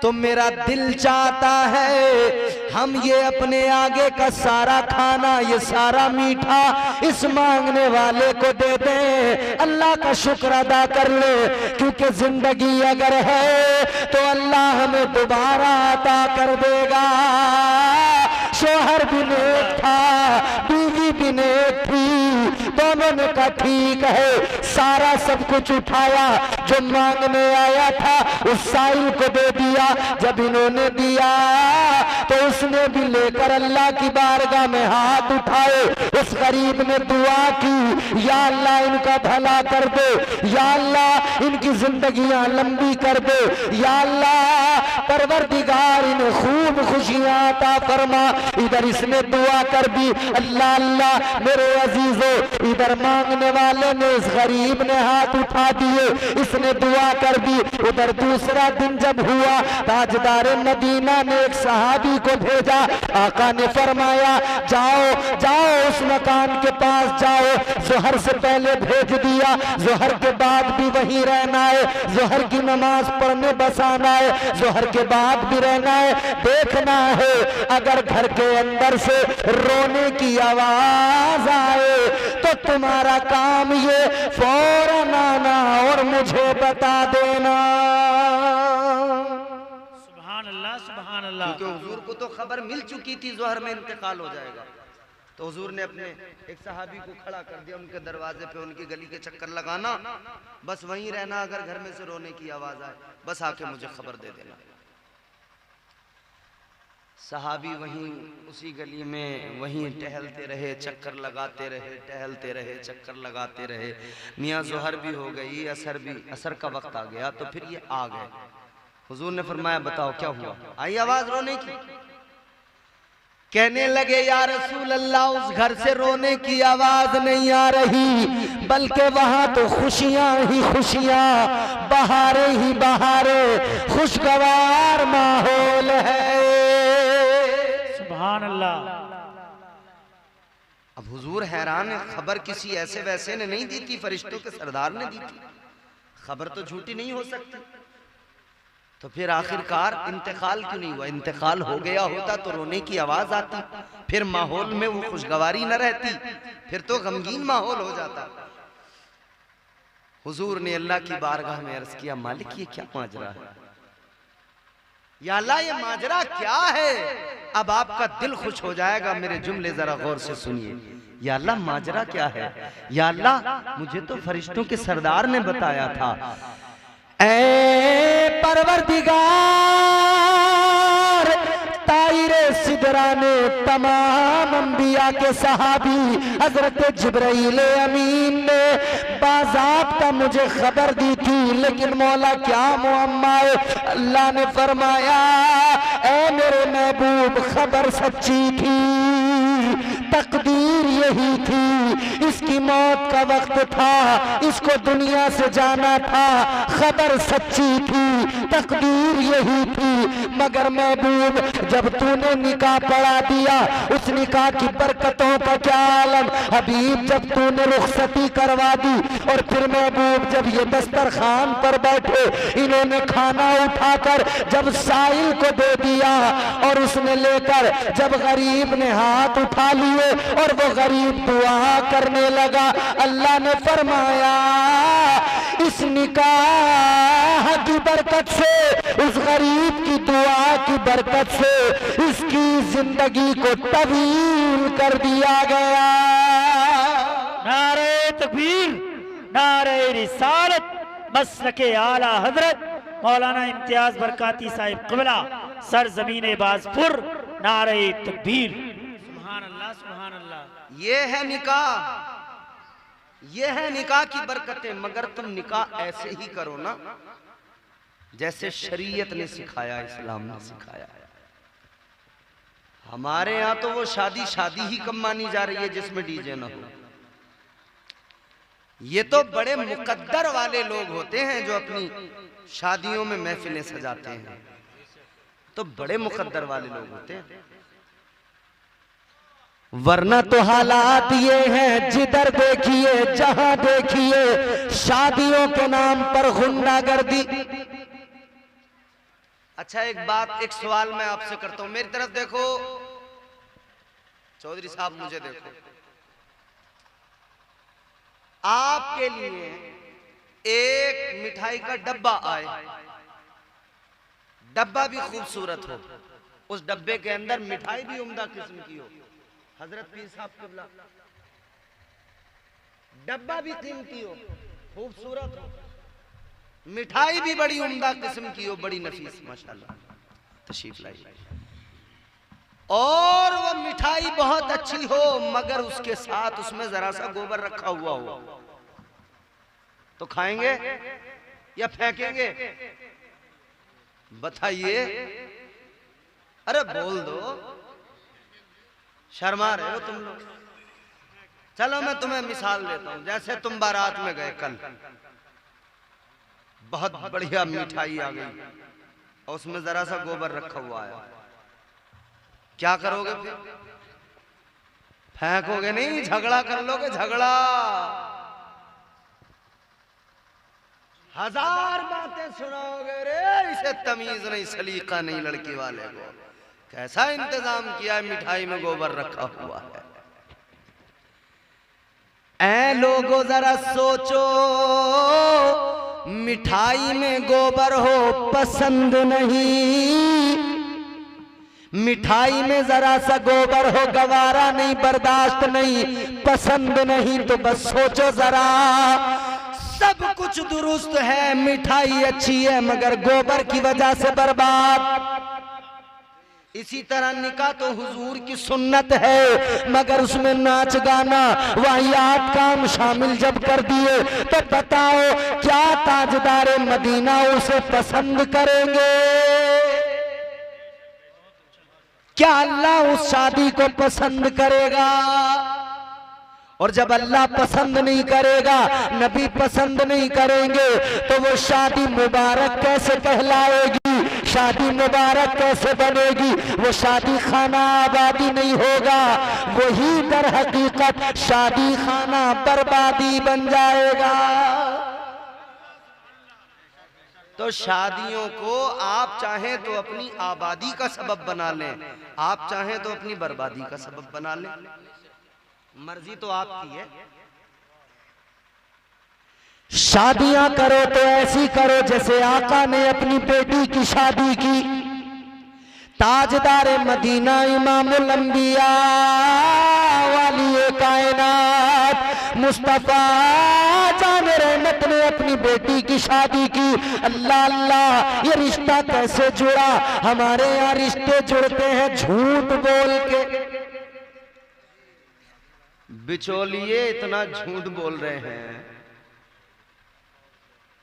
तो मेरा दिल चाहता है हम ये अपने आगे का सारा खाना, ये सारा मीठा इस मांगने वाले को दे दें, अल्लाह का शुक्र अदा कर ले। क्योंकि जिंदगी अगर है तो अल्लाह हमें दोबारा अता कर देगा। शोहर भी नेक था, बीवी भी नेक थी, दोनों ने कहा ठीक है, सारा सब कुछ उठाया, जो मांगने आया था उस साइल को दे दिया। जब इन्होंने दिया तो उसने भी लेकर अल्लाह की बारगाह में हाथ उठाए। उस गरीब ने दुआ की, या अल्लाह इनका भला कर दे, या अल्लाह इनकी जिंदगियां लंबी कर दे, या अल्लाह परवरदिगार इन्हें खूब खुशियां अता फरमा। इधर इसने दुआ कर दी, अल्लाह अल्लाह मेरे अजीजों, इधर मांगने वाले ने, इस गरीब ने हाथ उठा दिए, इसने दुआ कर दी। उधर दूसरा दिन जब हुआ, ताजदार मदीना ने एक सहाबी को भेजा। आका ने फरमाया जाओ जाओ उस मकान के पास जाओ, जोहर से पहले भेज दिया, जोहर के बाद भी वहीं रहना है, जोहर की नमाज पढ़ने बस आना है, जोहर के बाद भी रहना है। देखना है अगर घर के अंदर से रोने की आवाज आए तो तुम्हारा काम ये फौरन आना और मुझे बता देना। सुभान अल्लाह, सुभान अल्लाह। क्योंकि हुजूर को तो खबर मिल चुकी थी जोहर में इंतकाल हो जाएगा, तो हुजूर ने अपने एक सहाबी को खड़ा कर दिया उनके दरवाजे पे, उनकी गली के चक्कर लगाना, बस वहीं रहना, अगर घर में से रोने की आवाज आए बस आके मुझे खबर दे देना। सहाबी वहीं उसी गली में वहीं टहलते रहे, चक्कर लगाते रहे, टहलते रहे, चक्कर लगाते रहे। मियाँ जोहर भी हो गई, असर का वक्त आ गया, तो फिर ये आ गए। हुजूर ने फरमाया बताओ क्या हुआ? आई आवाज रोने की? कहने लगे या रसूल अल्लाह, उस घर से रोने की आवाज नहीं आ रही, बल्कि वहां तो खुशियां ही खुशियां, बहारे ही बहारे, खुशगवार माहौल है। सुभान अल्लाह। अब हुजूर हैरान है, खबर किसी ऐसे वैसे ने नहीं दी थी, फरिश्तों के सरदार ने दी थी, खबर तो झूठी नहीं हो सकती। तो फिर आखिरकार इंतकाल क्यों नहीं हुआ? इंतकाल हो गया होता तो रोने की आवाज आती, फिर माहौल में वो खुशगवारी न रहती, फिर तो गमगीन माहौल हो जाता। हुजूर ने अल्लाह की बारगाह में अर्ज किया, मालिक ये क्या माजरा है? या अल्लाह ये माजरा क्या है? अब आपका दिल खुश हो जाएगा, मेरे जुमले जरा गौर से सुनिए। या अल्लाह माजरा क्या है? या अल्लाह मुझे तो फरिश्तों के सरदार ने बताया था। ऐ परवरदिगार, ताइरे सिदरा ने तमाम अंबिया के सहाबी हजरत जिब्राइल अमीन ने बाज़ाब्ता मुझे खबर दी थी, लेकिन मौला क्या मुअम्मा है? अल्लाह ने फरमाया, ऐ मेरे महबूब, खबर सच्ची थी, तकदीर यही थी, इसकी मौत का वक्त था, इसको दुनिया से जाना था, खबर सच्ची थी, तकदीर यही थी। मगर महबूब, जब तूने निकाह पढ़ा दिया, उस निकाह की बरकतों का क्या आलम। हबीब, जब तूने रुखसती करवा दी और फिर महबूब जब ये दस्तरखान पर बैठे, इन्होंने खाना उठाकर जब साइल को दे दिया और उसने लेकर जब गरीब ने हाथ उठा लिए और वो गरीब दुआ करने लगा, अल्लाह ने फरमाया, इस निकाह की बरकत से, उस गरीब की दुआ की बरकत से इसकी जिंदगी को तवील कर दिया गया। नारे तकबीर, नारे रिसालत, मसलके आला हजरत मौलाना इम्तियाज बरकाती साहिब क़िबला, सर ज़मीन बाज़पुर, नारे तकबीर। सुभान अल्लाह, सुभान अल्लाह। ये है निकाह, ये है निकाह की बरकतें। मगर तुम निकाह ऐसे ही करो ना जैसे शरीयत ने सिखाया, इस्लाम ने सिखाया। हमारे यहाँ तो वो शादी शादी ही कम मानी जा रही है जिसमें डीजे ना हो। ये तो बड़े मुकद्दर वाले लोग होते हैं जो अपनी शादियों में महफिलें सजाते हैं, तो बड़े मुकद्दर वाले लोग होते हैं। वरना तो हालात ये हैं, जिधर देखिए जहां देखिए शादियों के नाम पर गुंडागर्दी। अच्छा एक बात, एक सवाल मैं आपसे करता हूं, मेरी तरफ देखो चौधरी साहब, मुझे देखो। आपके लिए एक मिठाई का डब्बा आए, डब्बा भी खूबसूरत हो, उस डब्बे के अंदर मिठाई भी उम्दा किस्म की हो, हजरत पीर साहब क़िबला, डब्बा भी कीमती हो, खूबसूरत हो, मिठाई भी बड़ी उम्दा किस्म की हो, बड़ी नफीस माशाल्लाह, तशरीफ लाई, और वो मिठाई बहुत अच्छी हो, मगर उसके साथ उसमें जरा सा गोबर रखा हुआ हो, तो खाएंगे या फेंकेंगे? बताइए। अरे बोल दो, शर्मा रहे हो तुम लोग। चलो मैं तुम्हें मिसाल देता हूं, जैसे तुम बारात में गए कल, बहुत बढ़िया मिठाई आ गई और उसमें जरा सा गोबर रखा हुआ आया, क्या करोगे फिर? फेंकोगे नहीं, झगड़ा कर लोगे, झगड़ा। हजार बातें सुनाओगे, रे इसे तमीज नहीं, सलीका नहीं, लड़की वाले को कैसा इंतजाम किया है, मिठाई में गोबर रखा हुआ है। ऐ लोगों जरा सोचो, मिठाई में गोबर हो पसंद नहीं, मिठाई में जरा सा गोबर हो गवारा नहीं, बर्दाश्त नहीं, पसंद नहीं। तो बस सोचो जरा, सब कुछ दुरुस्त है, मिठाई अच्छी है, मगर गोबर की वजह से बर्बाद। इसी तरह निकाह तो हुजूर की सुन्नत है, मगर उसमें नाच गाना वाहियात काम शामिल जब कर दिए, तो बताओ क्या ताजदारे मदीना उसे पसंद करेंगे? क्या अल्लाह उस शादी को पसंद करेगा? और जब अल्लाह पसंद नहीं करेगा, नबी पसंद नहीं करेंगे, तो वो शादी मुबारक कैसे कहलाएगी? शादी मुबारक कैसे बनेगी? वो शादी खाना आबादी नहीं होगा, वही दर हकीकत शादी खाना बर्बादी बन जाएगा। तो शादियों को आप चाहें तो अपनी आबादी का सबब बना लें, आप चाहें तो अपनी बर्बादी का सबब बना लें, मर्जी तो आपकी है। शादियां करो तो ऐसी करो जैसे आका ने अपनी बेटी की शादी की। ताजदार मदीना इमामुल अंबिया वाली कायनात मुस्तफा जान रहमत ने अपनी बेटी की शादी की। अल्लाह अल्लाह, ये रिश्ता कैसे जुड़ा? हमारे यहाँ रिश्ते जुड़ते हैं झूठ बोल के। बिचौलिए इतना झूठ बोल रहे हैं,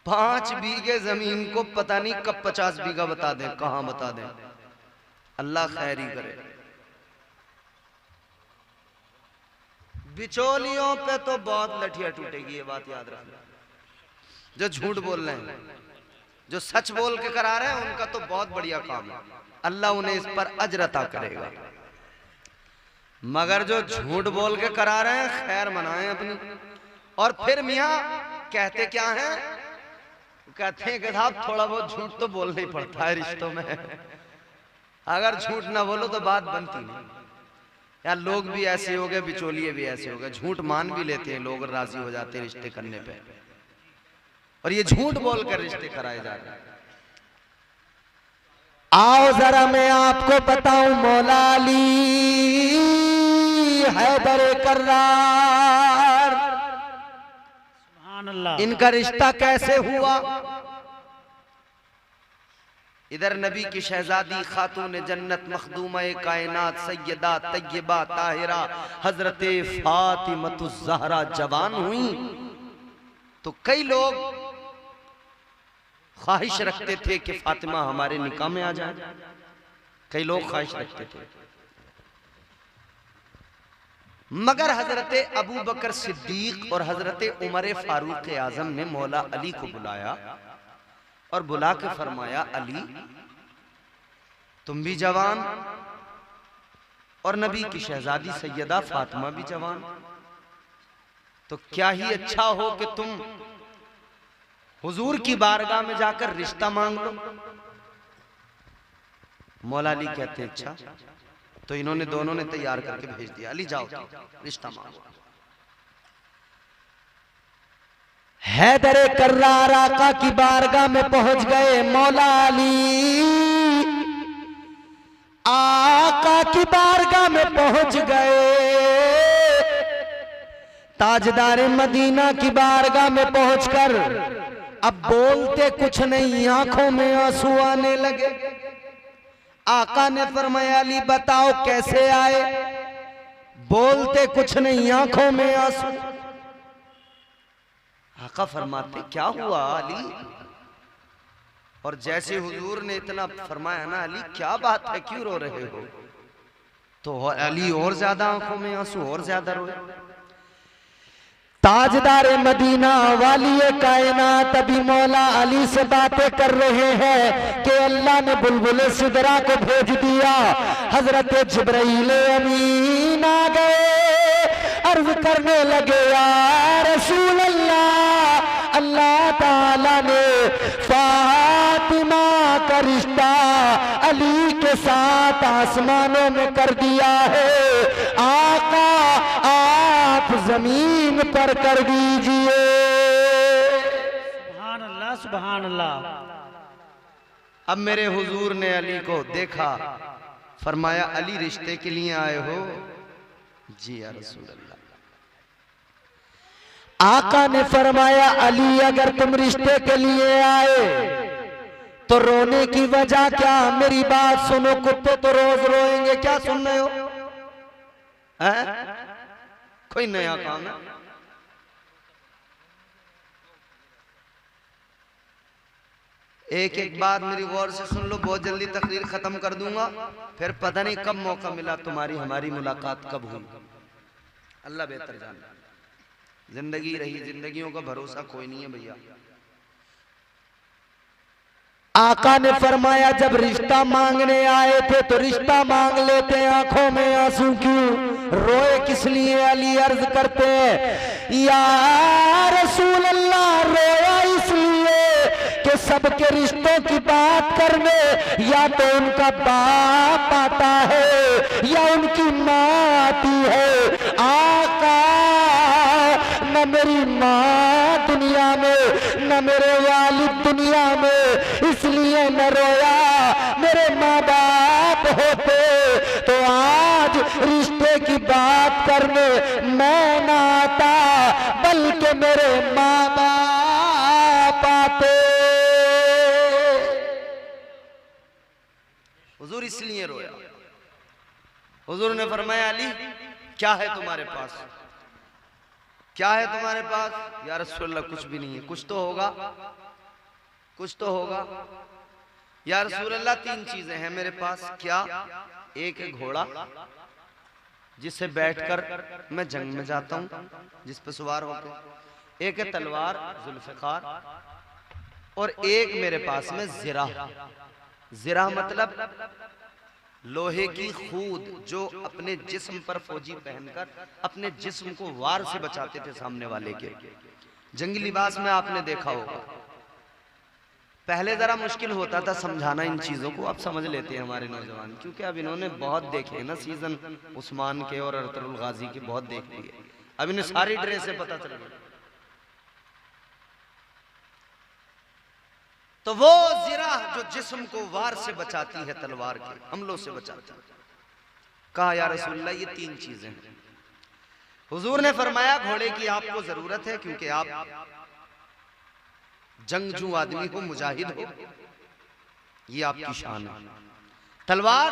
5 बीघे जमीन को पता नहीं कब 50 बीघा बता दें, कहां बता दें। अल्लाह खैर ही करे। बिचौलियों पे तो बहुत लठियां टूटेगी, ये बात याद रखना। जो झूठ बोल रहे हैं, जो सच बोल के करा रहे हैं, उनका तो बहुत बढ़िया काम है, अल्लाह उन्हें इस पर अजर अता करेगा। मगर जो झूठ बोल के करा रहे हैं, खैर मनाएं अपनी। और फिर मियाँ कहते क्या हैं? कहते हैं कि साहब थोड़ा बहुत झूठ तो बोलना ही पड़ता है रिश्तों में, अगर झूठ ना बोलो तो बात बनती नहीं। यार लोग भी ऐसे हो गए, बिचौलिए भी ऐसे हो गए, झूठ मान भी लेते हैं लोग, राजी हो जाते हैं रिश्ते करने पे, और ये झूठ बोलकर रिश्ते कराए जा रहे हैं। आओ जरा मैं आपको बताऊं, मौला अली हैदर कर्रार, सुभान अल्लाह, इनका रिश्ता कैसे हुआ। इधर नबी की शहजादी खातून जन्नत मखदूमा कायनात सैयदा तैयबा ताहिरा हजरत फातिमतुज ज़हरा जवान हुई, तो कई लोग ख्वाहिश रखते थे कि फातिमा हमारे निकाह में आ जाए। कई लोग ख्वाहिश रखते थे, मगर हजरत अबू बकर सिद्दीक और हजरत उमर फारूक आजम ने मौला अली को बुलाया और बुला के फरमाया, अली तुम भी जवान और नबी की शहजादी सैयदा फातिमा भी जवान, तो क्या ही अच्छा हो कि तुम हुजूर की बारगाह में जाकर रिश्ता मांग लो। मौला अली कहते हैं अच्छा, तो इन्होंने दोनों ने तैयार करके भेज दिया, अली जाओ रिश्ता मांगो। हैदर कर्रार आका की बारगाह में पहुंच गए। मौला अली आका की बारगाह में पहुंच गए। ताजदार मदीना की बारगाह में पहुंचकर अब बोलते कुछ नहीं, आंखों में आंसू आने लगे। आका ने फरमाया, अली बताओ कैसे आए? बोलते कुछ नहीं, आंखों में आंसू। आका फरमाते क्या हुआ अली? और जैसे हुजूर ने इतना फरमाया ना, अली क्या बात है, क्यों रो रहे हो? तो अली और ज्यादा आंखों में आंसू, और ज्यादा रोए। ताजदार मदीना वाली कायनात अभी मौला अली से बातें कर रहे हैं कि अल्लाह ने बुलबुल सिदरा को भेज दिया। हजरत जिब्राइल अमीन आ गए, अर्ज करने लगे, या रसूल अल्लाह, अल्लाह ताला ने फातिमा का रिश्ता अली के साथ आसमानों में कर दिया है। आका आप जमीन पर कर दीजिए। सुभान अल्लाह, सुभान अल्लाह। अब मेरे हुजूर ने अली को देखा, फरमाया अली रिश्ते के लिए आए हो? जी या रसूल अल्लाह। आका ने फरमाया, अली अगर तुम रिश्ते के लिए आए तो रोने की वजह क्या? मेरी बात सुनो, कुत्ते तो रोज रोएंगे, क्या सुन रहे हो? कोई नया काम है? एक एक बात मेरी गौर से सुन लो, बहुत जल्दी तकरीर खत्म कर दूंगा, फिर पता नहीं कब मौका मिला तुम्हारी हमारी मुलाकात कब हुई, अल्लाह बेहतर जाने। जिंदगी रही, जिंदगियों का भरोसा कोई नहीं है भैया। आका ने फरमाया जब रिश्ता मांगने आए थे तो रिश्ता मांग लेते, आंखों में आंसू क्यों, रोए किस लिए? अली अर्ज करते हैं या रसूल अल्लाह, रोया इसलिए कि सबके रिश्तों की बात करने या तो उनका बाप आता है या उनकी माँ आती है। आका न मेरी माँ दुनिया में न मेरे वालिद दुनिया में, इसलिए न रोया। मेरे माँ बाप होते तो आज रिश्ते की बात करने मैं ना आता, बल्कि मेरे माँ बाप आते। हुजूर इसलिए रोया। हुजूर ने फरमाया अली क्या है तुम्हारे पास, क्या है तुम्हारे पास? या रसूलल्लाह कुछ भी नहीं है। कुछ तो होगा, कुछ तो होगा। या रसूलल्लाह तीन चीजें हैं मेरे पास। क्या? एक है घोड़ा जिससे बैठकर मैं जंग में जाता हूं, जिस पे सवार होकर। एक है तलवार जुल्फकार, और एक मेरे पास में जिरा। जिरा मतलब लोहे की खूद जो अपने जिस्म पर फौजी पहनकर अपने जिस्म को वार से बचाते थे सामने वाले के। जंगी लिबास में आपने देखा होगा, पहले जरा मुश्किल होता था समझाना इन चीजों को, अब समझ लेते हैं हमारे नौजवान, क्योंकि अब इन्होंने बहुत देखे हैं ना सीजन उस्मान के और अरतरुल गाजी के, बहुत देख लिए। अब इन्हें सारी ड्रेसें पता चल गई। तो वो जिरा जो जिस्म को वार से बचाती है, तलवार के हमलों से बचाती है। कहा या रसूलल्लाह ये तीन चीजें हैं। हुजूर ने फरमाया घोड़े की आपको जरूरत है, क्योंकि आप जंगजू आदमी हो, मुजाहिद हो, ये आपकी शान है। तलवार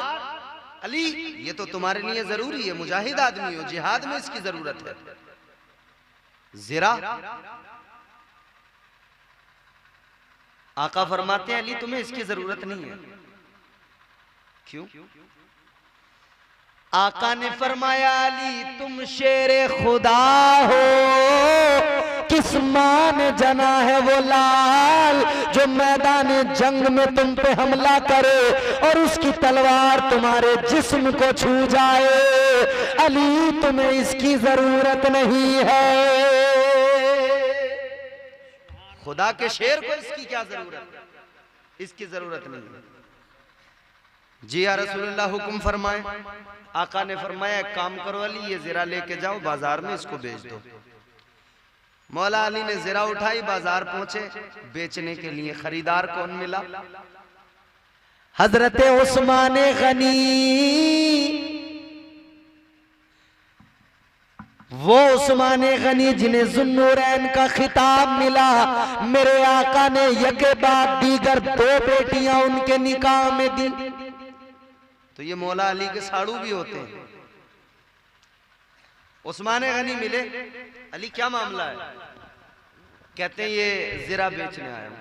अली ये तो तुम्हारे लिए जरूरी है, मुजाहिद आदमी हो, जिहाद में इसकी जरूरत है। जिरा आका फरमाते हैं अली तुम्हें इसकी जरूरत नहीं है। क्यों? आका ने फरमाया अली तुम शेरे खुदा हो, किस मां ने जना है वो लाल जो मैदान जंग में तुम पे हमला करे और उसकी तलवार तुम्हारे जिस्म को छू जाए। अली तुम्हें इसकी जरूरत नहीं है। खुदा के शेर को इसकी क्या जरूरत है? इसकी जरूरत नहीं है। जी या रसूलुल्लाह हुक्म फरमाए। आका ने फरमाया काम करो अली, ये जिरा लेके जाओ बाजार में, इसको बेच दो। मौला अली ने जिरा उठाई, बाजार पहुंचे बेचने के लिए। खरीदार कौन मिला? हजरत उस्मान गनी। वो उस्मान गनी जिन्हें जुन्नूरैन का खिताब मिला। मेरे आका ने यके बाद दीगर दो बेटियां उनके निकाह में दी। तो ये मौला अली के साड़ू भी होते हैं। उस्मान गनी मिले, अली क्या मामला है? कहते हैं ये जिरा बेचने आया हूं।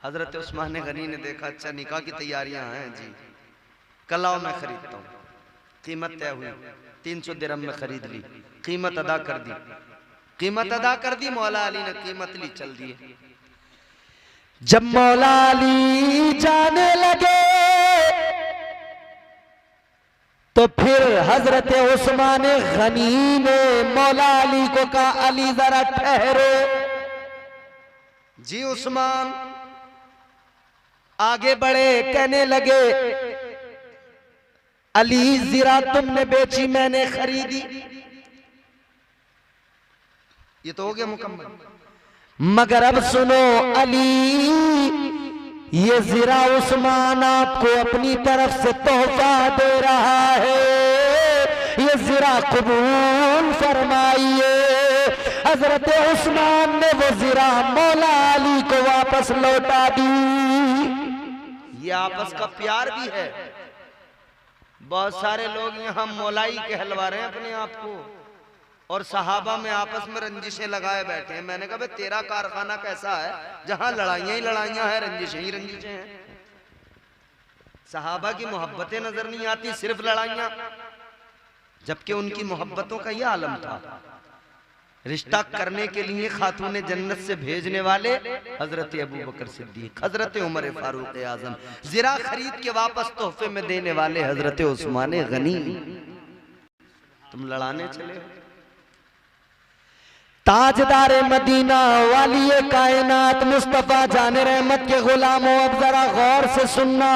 हजरत उस्मान गनी ने देखा, अच्छा निकाह की तैयारियां हैं जी, कल आओ मैं खरीदता हूँ। कीमत तय हुई, 300 दिरहम में खरीद ली, कीमत अदा कर दी। कीमत अदा कर दी, मौला अली ने कीमत ली, चल दिए। जब मौला अली जाने लगे तो फिर हजरत उस्मान गनी ने मौला अली को कहा अली जरा ठहरो। जी उस्मान आगे बढ़े, कहने लगे अली जिरा तुमने बेची मैंने खरीदी। ये तो हो गया मुकम्मल। मगर अब सुनो अली, ये जिरा उस्मान आपको अपनी तरफ से तोहफा दे रहा है, ये जिरा कबूल फरमाइए। हजरत उस्मान ने वो जिरा मौला अली को वापस लौटा दी। ये आपस का प्यार भी है। बहुत सारे लोग यहाँ मौलाई कहलवा रहे हैं अपने आप को। और सहाबा में आपस में रंजिशें लगाए बैठे हैं। मैंने कहा भाई तेरा कारखाना कैसा है जहां लड़ाइयां ही लड़ाइयां हैं, रंजिशें ही रंजिशें हैं। सहाबा की मोहब्बतें नजर नहीं आती, सिर्फ लड़ाइयां, जबकि उनकी मोहब्बतों का यह आलम था। रिश्ता करने के लिए खातून जन्नत से भेजने वाले हजरत अबू बकर सिद्दीक, हजरत उमर फारूक आजम, जिरा खरीद के वापस तोहफे में देने वाले हजरत उस्मान गनी। तुम लड़ाने चले हो। ताजदार मदीना वाली कायनात मुस्तफा जाने रहमत के गुलामों, अब जरा गौर से सुनना।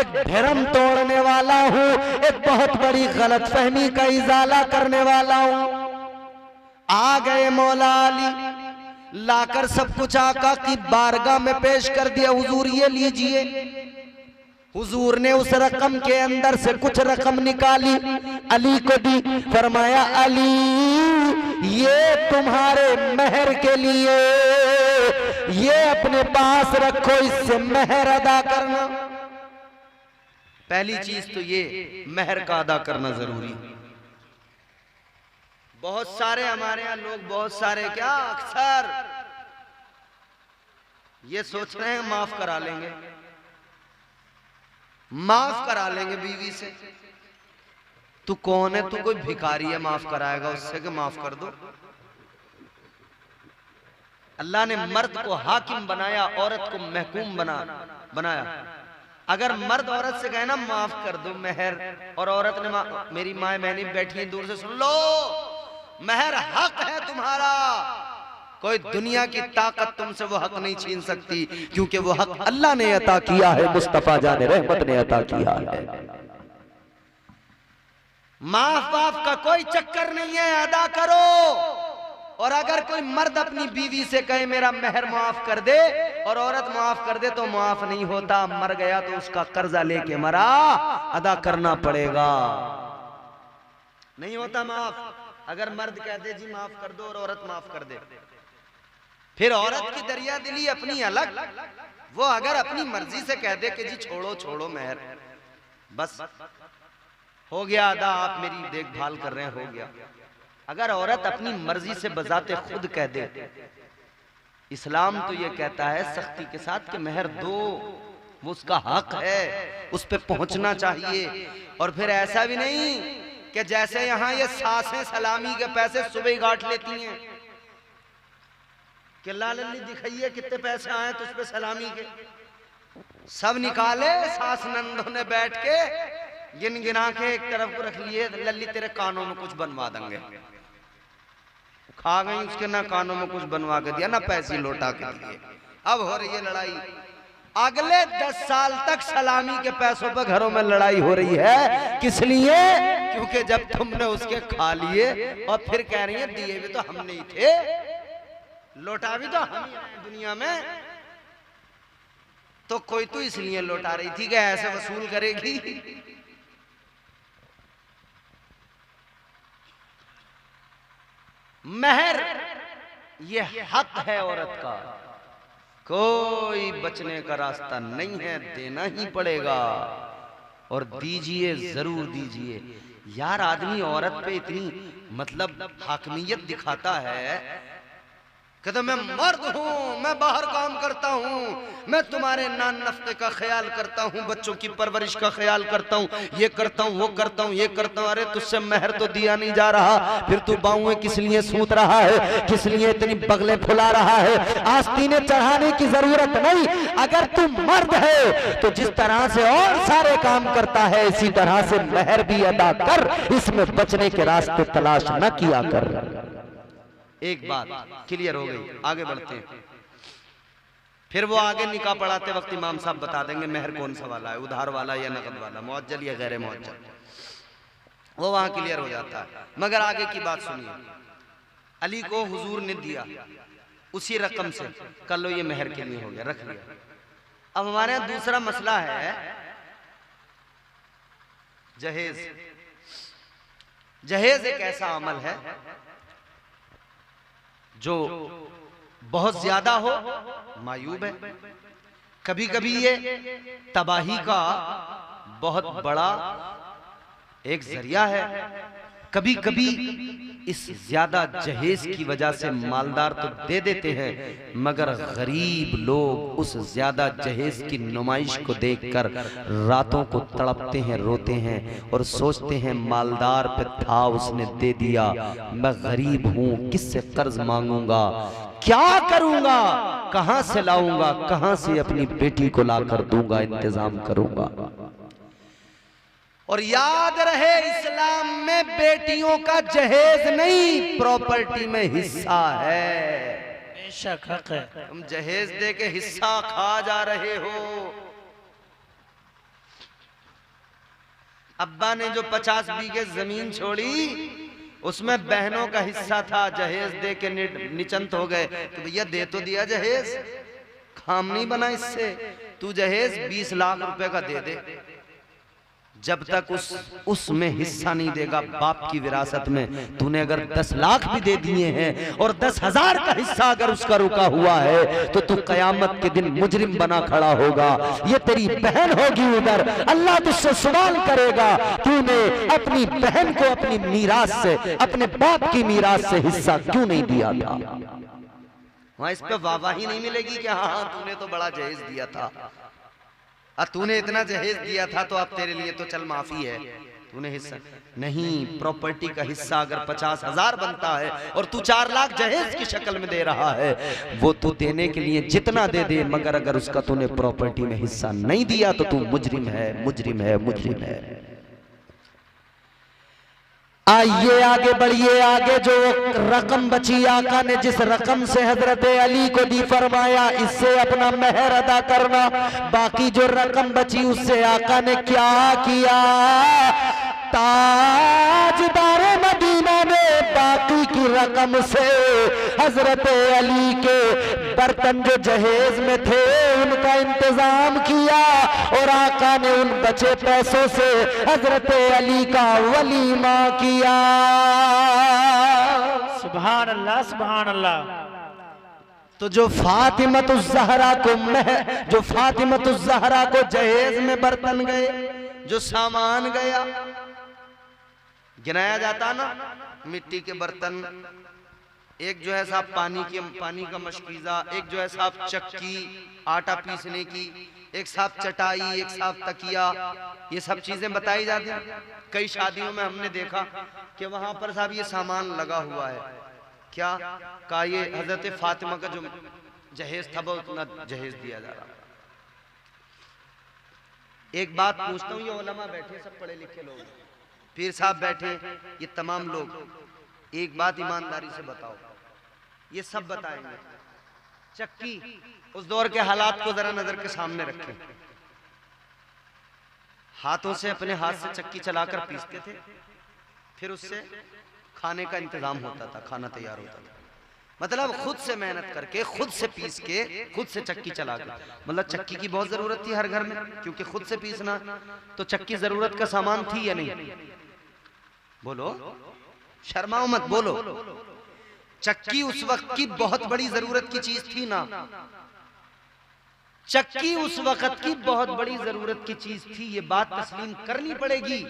एक भ्रम तोड़ने वाला हूँ, एक बहुत बड़ी गलतफहमी का इजाला करने वाला हूँ। आ गए मौला अली, लाकर सब कुछ आका की बारगाह में पेश कर दिया। हुजूर ये लीजिए। हुजूर ने उस रकम के अंदर से कुछ रकम निकाली, अली को दी। फरमाया अली ये तुम्हारे मेहर के लिए, ये अपने पास रखो, इससे मेहर अदा करना। पहली चीज तो ये मेहर का अदा करना जरूरी है। बहुत सारे हमारे यहाँ लोग, बहुत सारे क्या अक्सर ये सोच रहे हैं माफ करा लेंगे, माफ करा लेंगे बीवी से। तू कौन है? तू कोई भिखारी है माफ कराएगा उससे कि माफ कर दो? अल्लाह ने मर्द को हाकिम बनाया, औरत को महकूम बनाया। अगर मर्द औरत से कहे ना माफ कर दो मेहर, और औरत ने मेरी माँ बहनी बैठी है दूर से सुन लो, मेहर हक है तुम्हारा, कोई दुनिया की ताकत तुमसे वो हक नहीं छीन सकती, क्योंकि वो हक अल्लाह ने अता किया है, मुस्तफा जाने रहमत ने अता किया है। माफ वाफ का कोई चक्कर नहीं है, अदा करो। और अगर कोई मर्द अपनी बीवी से कहे मेरा मेहर माफ कर दे, और औरत माफ कर दे, तो माफ नहीं होता। मर गया तो उसका कर्जा लेके मरा, अदा करना पड़ेगा, नहीं होता माफ। अगर मर्द कह दे जी माफ कर दो और औरत माफ कर दे, फिर औरत की दरिया दिली अपनी अलग। वो अगर अपनी मर्जी से कह दे कि जी छोड़ो छोड़ो मेहर, बस हो गया अदा, आप मेरी देखभाल कर रहे हैं, हो गया। अगर औरत अपनी मर्जी से बजाते खुद कह दे, इस्लाम तो ये कहता है सख्ती के साथ कि मेहर दो, वो उसका हक है, उस पे पहुंचना चाहिए। और फिर ऐसा भी नहीं कि जैसे यहां ये सासें सलामी के पैसे सुबह ही गांठ लेती हैं कि लालली दिखाइए कितने पैसे आए तो उस पे सलामी के, सब निकाले सास नंदों ने बैठ के गिन गिना के एक तरफ को रख लिए, लल्ली तेरे कानों में कुछ बनवा देंगे। खा गई उसके, ना कानों में कुछ बनवा के दिया, ना पैसे लौटा के दिए। अब हो रही है लड़ाई, अगले 10 साल तक सलामी के पैसों पर घरों में लड़ाई हो रही है। किस लिए? क्योंकि जब तुमने उसके खा लिए और फिर कह रही है दिए भी तो हम नहीं थे, लौटा भी तो हम दुनिया में, तो कोई तो इसलिए लौटा रही थी कि ऐसे वसूल करेगी। मेहर ये हक है औरत का, कोई बचने का रास्ता नहीं है, देना ही पड़ेगा। और दीजिए, जरूर दीजिए। यार आदमी औरत पे इतनी मतलब हाकमियत दिखाता है कि तो मैं मर्द हूं, मैं बाहर काम करता हूं, मैं तुम्हारे नान नफ्ते का ख्याल करता हूं, बच्चों की परवरिश का ख्याल करता हूं, ये करता हूं, वो करता हूं, ये करता हूं। अरे तुझसे मेहर तो दिया नहीं जा रहा, फिर तू बाहुएं किस लिए सूत रहा है, किस लिए इतनी बगले फुला रहा है? आस्तीनें चढ़ाने की जरूरत नहीं। अगर तू मर्द है तो जिस तरह से और सारे काम करता है, इसी तरह से मेहर भी अदा कर, इसमें बचने के रास्ते तलाश न किया कर। एक बात क्लियर हो गई, आगे बढ़ते हैं। फिर वो आगे निकाह पढ़ाते वक्त इमाम साहब बता देंगे मेहर कौन सा वाला है, उधार वाला या नकद वाला, मुअज्जल या गैर मुअज्जल, वो वहां क्लियर हो जाता है। मगर आगे की बात सुनिए, अली को हुजूर ने दिया उसी रकम से, कर लो ये मेहर के लिए हो गया, रख लिया। अब हमारे यहाँ दूसरा मसला है जहेज। जहेज एक ऐसा अमल है जो बहुत ज्यादा हो मायूब है, कभी कभी ये तबाही का बहुत बड़ा एक जरिया है। कभी कभी इस ज्यादा जहेज की वजह से मालदार तो दे देते हैं, मगर गरीब लोग उस ज्यादा जहेज की नुमाइश को देखकर रातों को तड़पते हैं, रोते हैं और सोचते हैं मालदार पे था उसने दे दिया, मैं गरीब हूं, किससे कर्ज मांगूंगा, क्या करूंगा, कहां से लाऊंगा, कहां से अपनी बेटी को लाकर दूंगा, इंतजाम करूंगा। और याद रहे इस्लाम में बेटियों का जहेज नहीं, प्रॉपर्टी में हिस्सा है। बेशक हक है। तुम जहेज दे के हिस्सा खा जा रहे हो। अब्बा ने जो 50 बीघे जमीन छोड़ी उसमें बहनों का हिस्सा था, जहेज दे के निचंत हो गए तो भैया दे तो दिया जहेज, काम नहीं बना इससे, तू जहेज 20 लाख रुपए का दे दे। जब तक उसमें हिस्सा नहीं देगा बाप की विरासत में, तूने अगर 10 लाख भी दे दिए हैं और 10,000 का हिस्सा अगर उसका रुका हुआ है तो तू कयामत के दिन मुजरिम बना खड़ा होगा। ये तेरी बहन होगी उधर, अल्लाह तुझसे सवाल करेगा तूने अपनी बहन को अपनी मीरास से, अपने बाप की मीरास से हिस्सा क्यों नहीं दिया था। वहां इस पे वाहवाही नहीं मिलेगी कि हाँ तूने तो बड़ा जहेज दिया था, तूने इतना जहेज दिया था तो अब तेरे लिए तो चल माफी है, तूने हिस्सा नहीं। प्रॉपर्टी का हिस्सा अगर 50,000 बनता है और तू 4 लाख जहेज की शक्ल में दे रहा है, वो तू देने के लिए जितना दे दे, मगर अगर उसका तूने प्रॉपर्टी में हिस्सा नहीं दिया तो तू मुजरिम है, मुजरिम है, मुजरिम है। आइए आगे बढ़िए, आगे जो रकम बची आका ने जिस रकम से हजरत अली को दी, फरमाया इससे अपना मेहर अदा करना। बाकी जो रकम बची उससे आका ने क्या किया, ताजदार मदीना ने बाकी की रकम से हजरत अली के बर्तन जो जहेज में थे उनका इंतजाम किया और आका ने उन बचे पैसों से हजरत अली का वलीमा किया। सुभान अल्लाह, सुभान अल्लाह। तो जो फातिमतुज़्ज़हरा को जहेज में बर्तन गए, जो सामान गया, गिनाया जाता ना, मिट्टी के बर्तन, एक जो है साहब पानी का मशकीज़ा, एक जो है साहब चक्की आटा पीसने की, एक साहब चटाई, एक साहब तकिया, ये सब चीजें बताई जाती हैं। कई शादियों में हमने देखा कि वहां पर साहब ये सामान लगा हुआ है, क्या का ये हजरत फातिमा का जो जहेज था वो उतना जहेज दिया जा रहा। एक बात पूछता हूँ, ये उलमा बैठे सब पढ़े लिखे लोग, पीर साहब बैठे, ये तमाम लोग, एक बात ईमानदारी से बताओ, ये सब बताएंगे, चक्की उस दौर के हालात को जरा नजर के सामने रखें। हाथों से अपने हाथ से चक्की चलाकर पीसते थे, फिर उससे खाने का इंतजाम होता था, खाना तैयार होता था। मतलब खुद से मेहनत करके, खुद से पीस के, खुद से चक्की चला के, मतलब चक्की की बहुत जरूरत थी हर घर में, क्योंकि खुद से पीसना तो चक्की जरूरत का सामान थी या नहीं? बोलो, शर्माओ मत, बोलो। चक्की उस वक्त की बहुत बड़ी जरूरत की चीज थी ना, चक्की उस वक्त की बहुत बड़ी जरूरत की चीज थी, ये बात तस्लीम करनी पड़ेगी।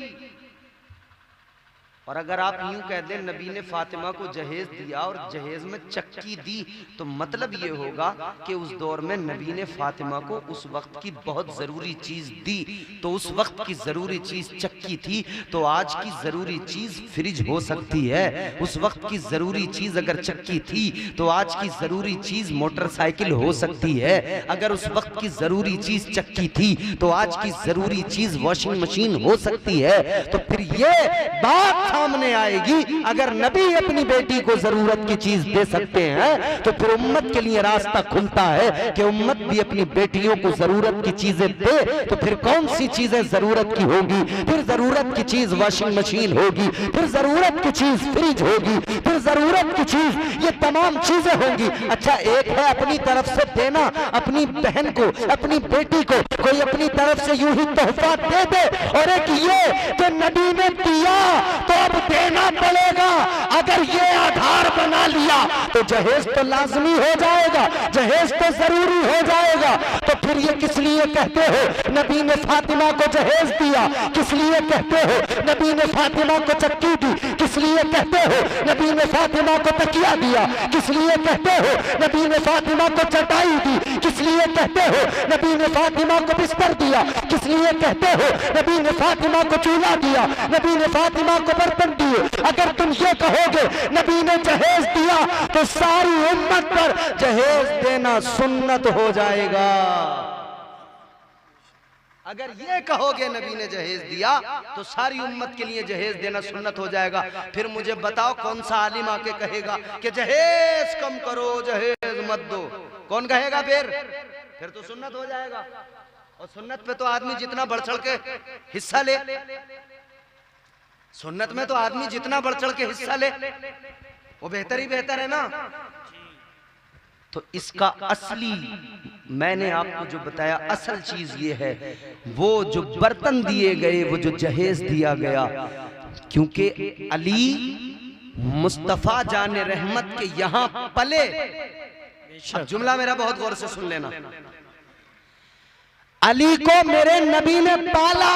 और अगर आप यूं कह दें नबी ने फातिमा को जहेज दिया और जहेज में चक्की दी, तो मतलब ये होगा कि उस दौर में नबी ने फातिमा को उस वक्त की बहुत जरूरी चीज दी। तो उस वक्त की जरूरी चीज चक्की थी, तो आज की जरूरी चीज फ्रिज हो सकती है। उस वक्त की जरूरी चीज अगर चक्की थी तो आज की जरूरी चीज मोटरसाइकिल हो सकती है। अगर उस वक्त की जरूरी चीज चक्की थी तो आज की जरूरी चीज वॉशिंग मशीन हो सकती है। तो फिर ये बात सामने आएगी, अगर नबी अपनी बेटी को जरूरत की चीज दे सकते हैं तो फिर उम्मत के लिए रास्ता खुलता है कि उम्मत भी अपनी बेटियों को जरूरत की चीजें दे। तो फिर कौन सी चीजें जरूरत की होगी? फिर जरूरत की चीज वॉशिंग मशीन होगी, फिर जरूरत की चीज फ्रिज होगी, फिर जरूरत की चीज ये तमाम चीजें होंगी। अच्छा, एक है अपनी तरफ से देना, अपनी बहन को, अपनी बेटी को कोई अपनी तरफ से यूं ही तोहफा दे दे, और एक ये कि नबी ने दिया तो अब देना पड़ेगा। अगर ये आधार बन बना लिया तो जहेज तो लाजमी हो जाएगा, जहेज तो जरूरी हो जाएगा। तो फिर ये किस लिए कहते हो नबी ने फातिमा को जहेज दिया, किस लिए कहते हो नबी ने फातिमा को चक्की दी, किस लिए कहते हो नबी ने फातिमा को तकिया दिया, किस लिए कहते हो नबी ने फातिमा को चटाई दी, किस लिए कहते हो नबी ने फातिमा को बिस्तर दिया, किस लिए कहते हो नबी ने फातिमा को चूल्हा दिया, नबी ने फातिमा को बर्तन दिए। अगर तुम ये कहोगे नबी ने जहेज दिया तो सारी उम्मत पर जहेज देना सुन्नत हो जाएगा। अगर ये कहोगे नबी ने जहेज दिया तो सारी उम्मत के लिए जहेज देना सुन्नत हो जाएगा। फिर मुझे बताओ कौन सा आलिम आके कहेगा कि जहेज कम करो, जहेज मत दो? कौन कहेगा? फिर तो सुन्नत हो जाएगा। और सुन्नत पे तो आदमी जितना बढ़ चढ़ के हिस्सा ले, सुन्नत में तो आदमी जितना बढ़ चढ़ के हिस्सा ले वो बेहतर ही बेहतर है ना। तो इसका असली मैंने आपको जो बताया असल चीज ये है, वो जो बर्तन दिए गए, वो जो जहेज दिया गया, क्योंकि अली मुस्तफा जाने रहमत के यहां पले। अब जुमला मेरा बहुत गौर से सुन लेना। अली को मेरे नबी ने पाला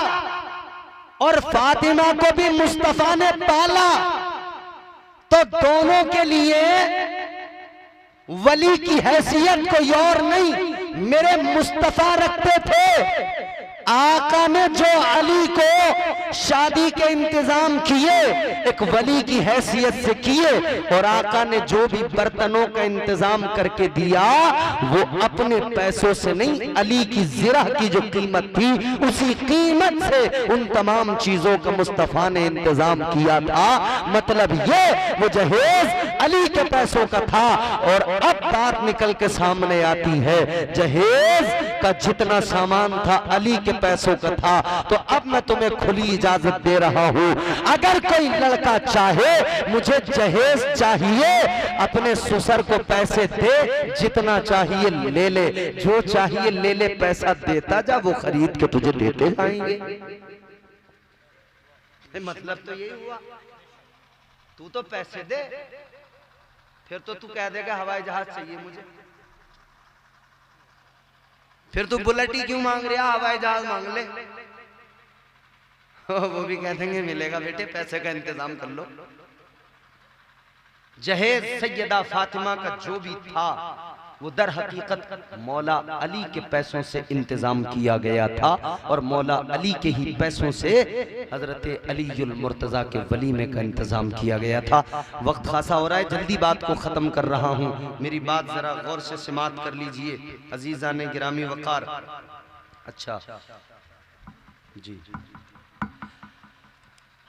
और फातिमा को भी मुस्तफा ने पाला, तो दोनों के लिए वली की हैसियत कोई और नहीं, मेरे मुस्तफा रखते थे। आका ने जो अली को शादी के इंतजाम किए एक वली की हैसियत से किए, और आका ने जो भी बर्तनों का इंतजाम करके दिया वो अपने पैसों से नहीं, अली की ज़िरा की जो कीमत थी उसी कीमत से उन तमाम चीजों का मुस्तफा ने इंतजाम किया था। मतलब ये वो जहेज अली के पैसों का था। और अब बात निकल के सामने आती है, जहेज का जितना सामान था अली के पैसों का था। तो अब मैं तुम्हें खुली इजाजत दे रहा हूं, अगर कोई लड़का चाहे मुझे जहेज चाहिए, अपने ससुर को पैसे दे, जितना चाहिए ले ले, जो चाहिए ले ले, पैसा देता जा, वो खरीद के तुझे देते जाएंगे। मतलब तो यही हुआ, तू तो पैसे दे, फिर तो तू कह देगा हवाई जहाज चाहिए मुझे, फिर तू बुलेट ही क्यों मांग रहा, हवाई जहाज मांग ले। वो भी कह देंगे मिलेगा बेटे, पैसे का इंतजाम कर लो। जहेज सैयदा फातिमा का जो भी था वो दर हकीकत मौला अली के पैसों से इंतजाम किया गया था, और मौला अली के ही पैसों से हजरत अलीयुल मुर्तजा के वलीमे का इंतजाम किया गया था। वक्त खासा हो रहा है, जल्दी बात को ख़त्म कर रहा हूँ, मेरी बात ज़रा गौर से समात कर लीजिए अजीज़ान गिरामी वक़ार। अच्छा जी,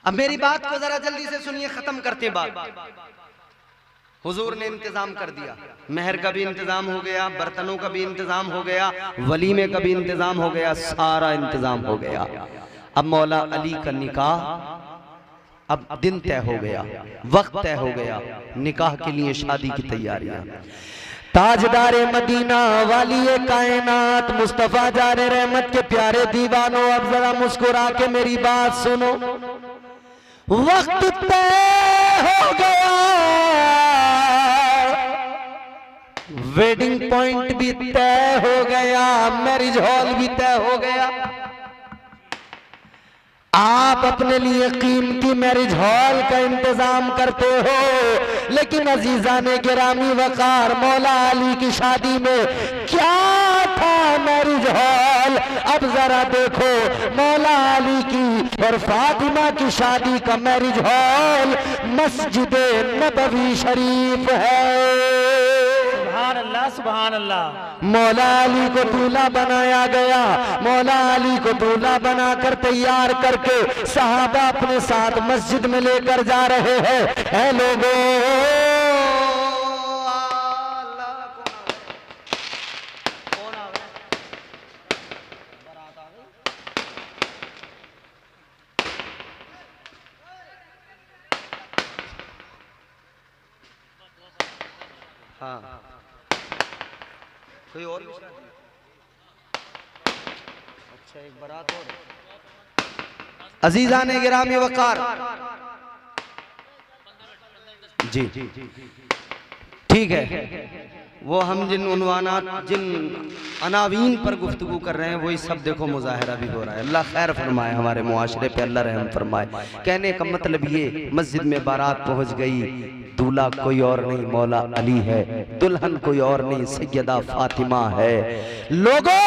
अब मेरी बात को ज़रा जल्दी से सुनिए, ख़त्म करते बात। हुजूर ने इंतजाम कर दिया, मेहर का भी इंतजाम हो गया, बर्तनों का भी इंतजाम हो गया, वलीमे का भी इंतजाम हो गया, सारा इंतजाम हो गया। अब मौला अली का निकाह, अब दिन तय हो गया, वक्त तय हो गया, निकाह के लिए शादी की तैयारियां। ताजदारे मदीना वाली कायनात मुस्तफा जाने रहमत के प्यारे दीवानों, अब जरा मुस्कुरा के मेरी बात सुनो। वक्त तय हो गया, वेडिंग पॉइंट भी तय हो गया, मैरिज हॉल भी तय हो गया। आप अपने लिए कीमती मैरिज हॉल का इंतजाम करते हो, लेकिन अजीज़ाने गिरामी वक़ार, मौला अली की शादी में क्या था मैरिज हॉल? अब जरा देखो, मौला अली की और फातिमा की शादी का मैरिज हॉल मस्जिद नबवी शरीफ है। सुभान अल्लाह, सुभान अल्लाह। मौला अली को दूल्हा बनाया गया, मौला अली को दूल्हा बनाकर तैयार करके सहाबा अपने साथ मस्जिद में लेकर जा रहे हैं। ऐ लोगों, हाँ कोई और भी? अच्छा, एक बारात और। अजीज़ान गिरामी वक़ार, जी ठीक है। वो हम जिन उन्वानात जिन अनावीन पर गुफ्तगू कर रहे हैं वही सब देखो मुजाहिरा भी हो रहा है। अल्लाह खैर फरमाए, हमारे मुआशरे पे अल्लाह रहम फरमाए। कहने का मतलब ये, मस्जिद में बारात पहुंच गई, दूल्हा कोई और नहीं मौला अली है, दुल्हन कोई और नहीं सैयदा फातिमा है। लोगों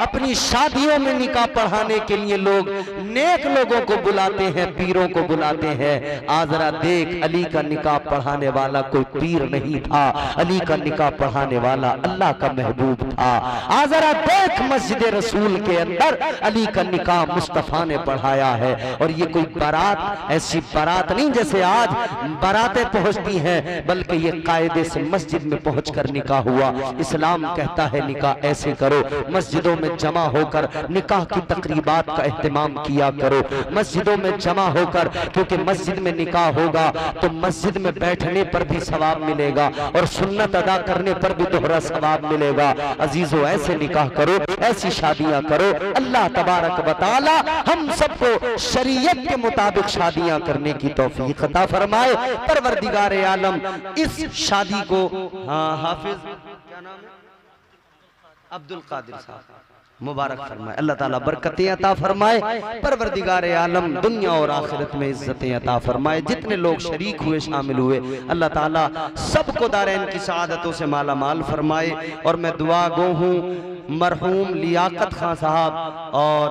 अपनी शादियों में निकाह पढ़ाने के लिए लोग नेक लोगों को बुलाते हैं, पीरों को बुलाते हैं। आजरा देख, अली का निकाह पढ़ाने वाला कोई पीर नहीं था, अली का निकाह पढ़ाने वाला अल्लाह का महबूब था। आजरा देख, मस्जिद रसूल के अंदर अली का निकाह मुस्तफा ने पढ़ाया है। और ये कोई बारात ऐसी बारात नहीं जैसे आज बारातें पहुंचती हैं, बल्कि ये कायदे से मस्जिद में पहुंचकर निकाह हुआ। इस्लाम कहता है निकाह ऐसे करो, मस्जिदों में जमा होकर निकाह की तकरीबात का एहतमाम किया करो, मस्जिदों में जमा होकर, क्योंकि मस्जिद में निकाह होगा तो मस्जिद में बैठने पर भी सवाब मिलेगा और सुन्नत अदा करने पर भी दोहरा सवाब मिलेगा। अजीजों ऐसे निकाह करो, ऐसी शादियां करो। अल्लाह तबारक व तआला हम सबको शरीयत के मुताबिक शादियां करने की तौफीक अता फरमाए। परवरदिगार आलम इस शादी को, हाँ हाफिज क्या नाम है, अब्दुल कादिर साहब, मुबारक फरमाए। अल्लाह ताला बरकतें अता फरमाए। परवरदिगार आलम दुनिया और आखिरत में इज्जतें अता फरमाए। जितने लोग शरीक हुए, शामिल हुए, अल्लाह ताला सबको दारैन की सआदतों से माला माल फरमाए। और मैं दुआ गो हूँ मरहूम लियाकत खां साहब और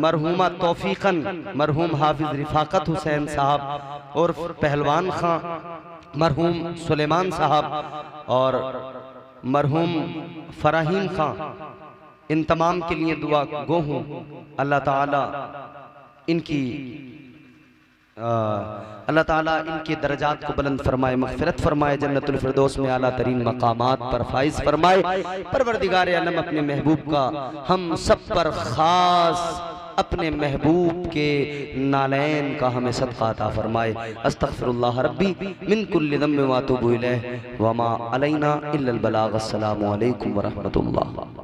मरहूमा तौफीकन मरहूम हाफिज रिफाकत हुसैन साहब और पहलवान खां मरहूम सुलेमान साहब और मरहूम फराहीन खां, इन तमाम के लिए दुआ गो हूँ। अल्लाह ताला इनके दर्जात को बुलंद फरमाए, मग़फ़िरत फरमाए, जन्नतुल फ़िरदौस में आला तरीन मकामात पर फाइज फरमाए। परवरदिगार आलम अपने महबूब का हम सब पर ख़ास अपने महबूब के नालैन का हमें सदका अता फरमाए। अस्तग़फ़िरुल्लाह रब्बी मिन कुल्लि ज़ंबिन व अतूबु इलैह व मा अलैना इल्लल बलाग। अस्सलामु अलैकुम व रहमतुल्लाह।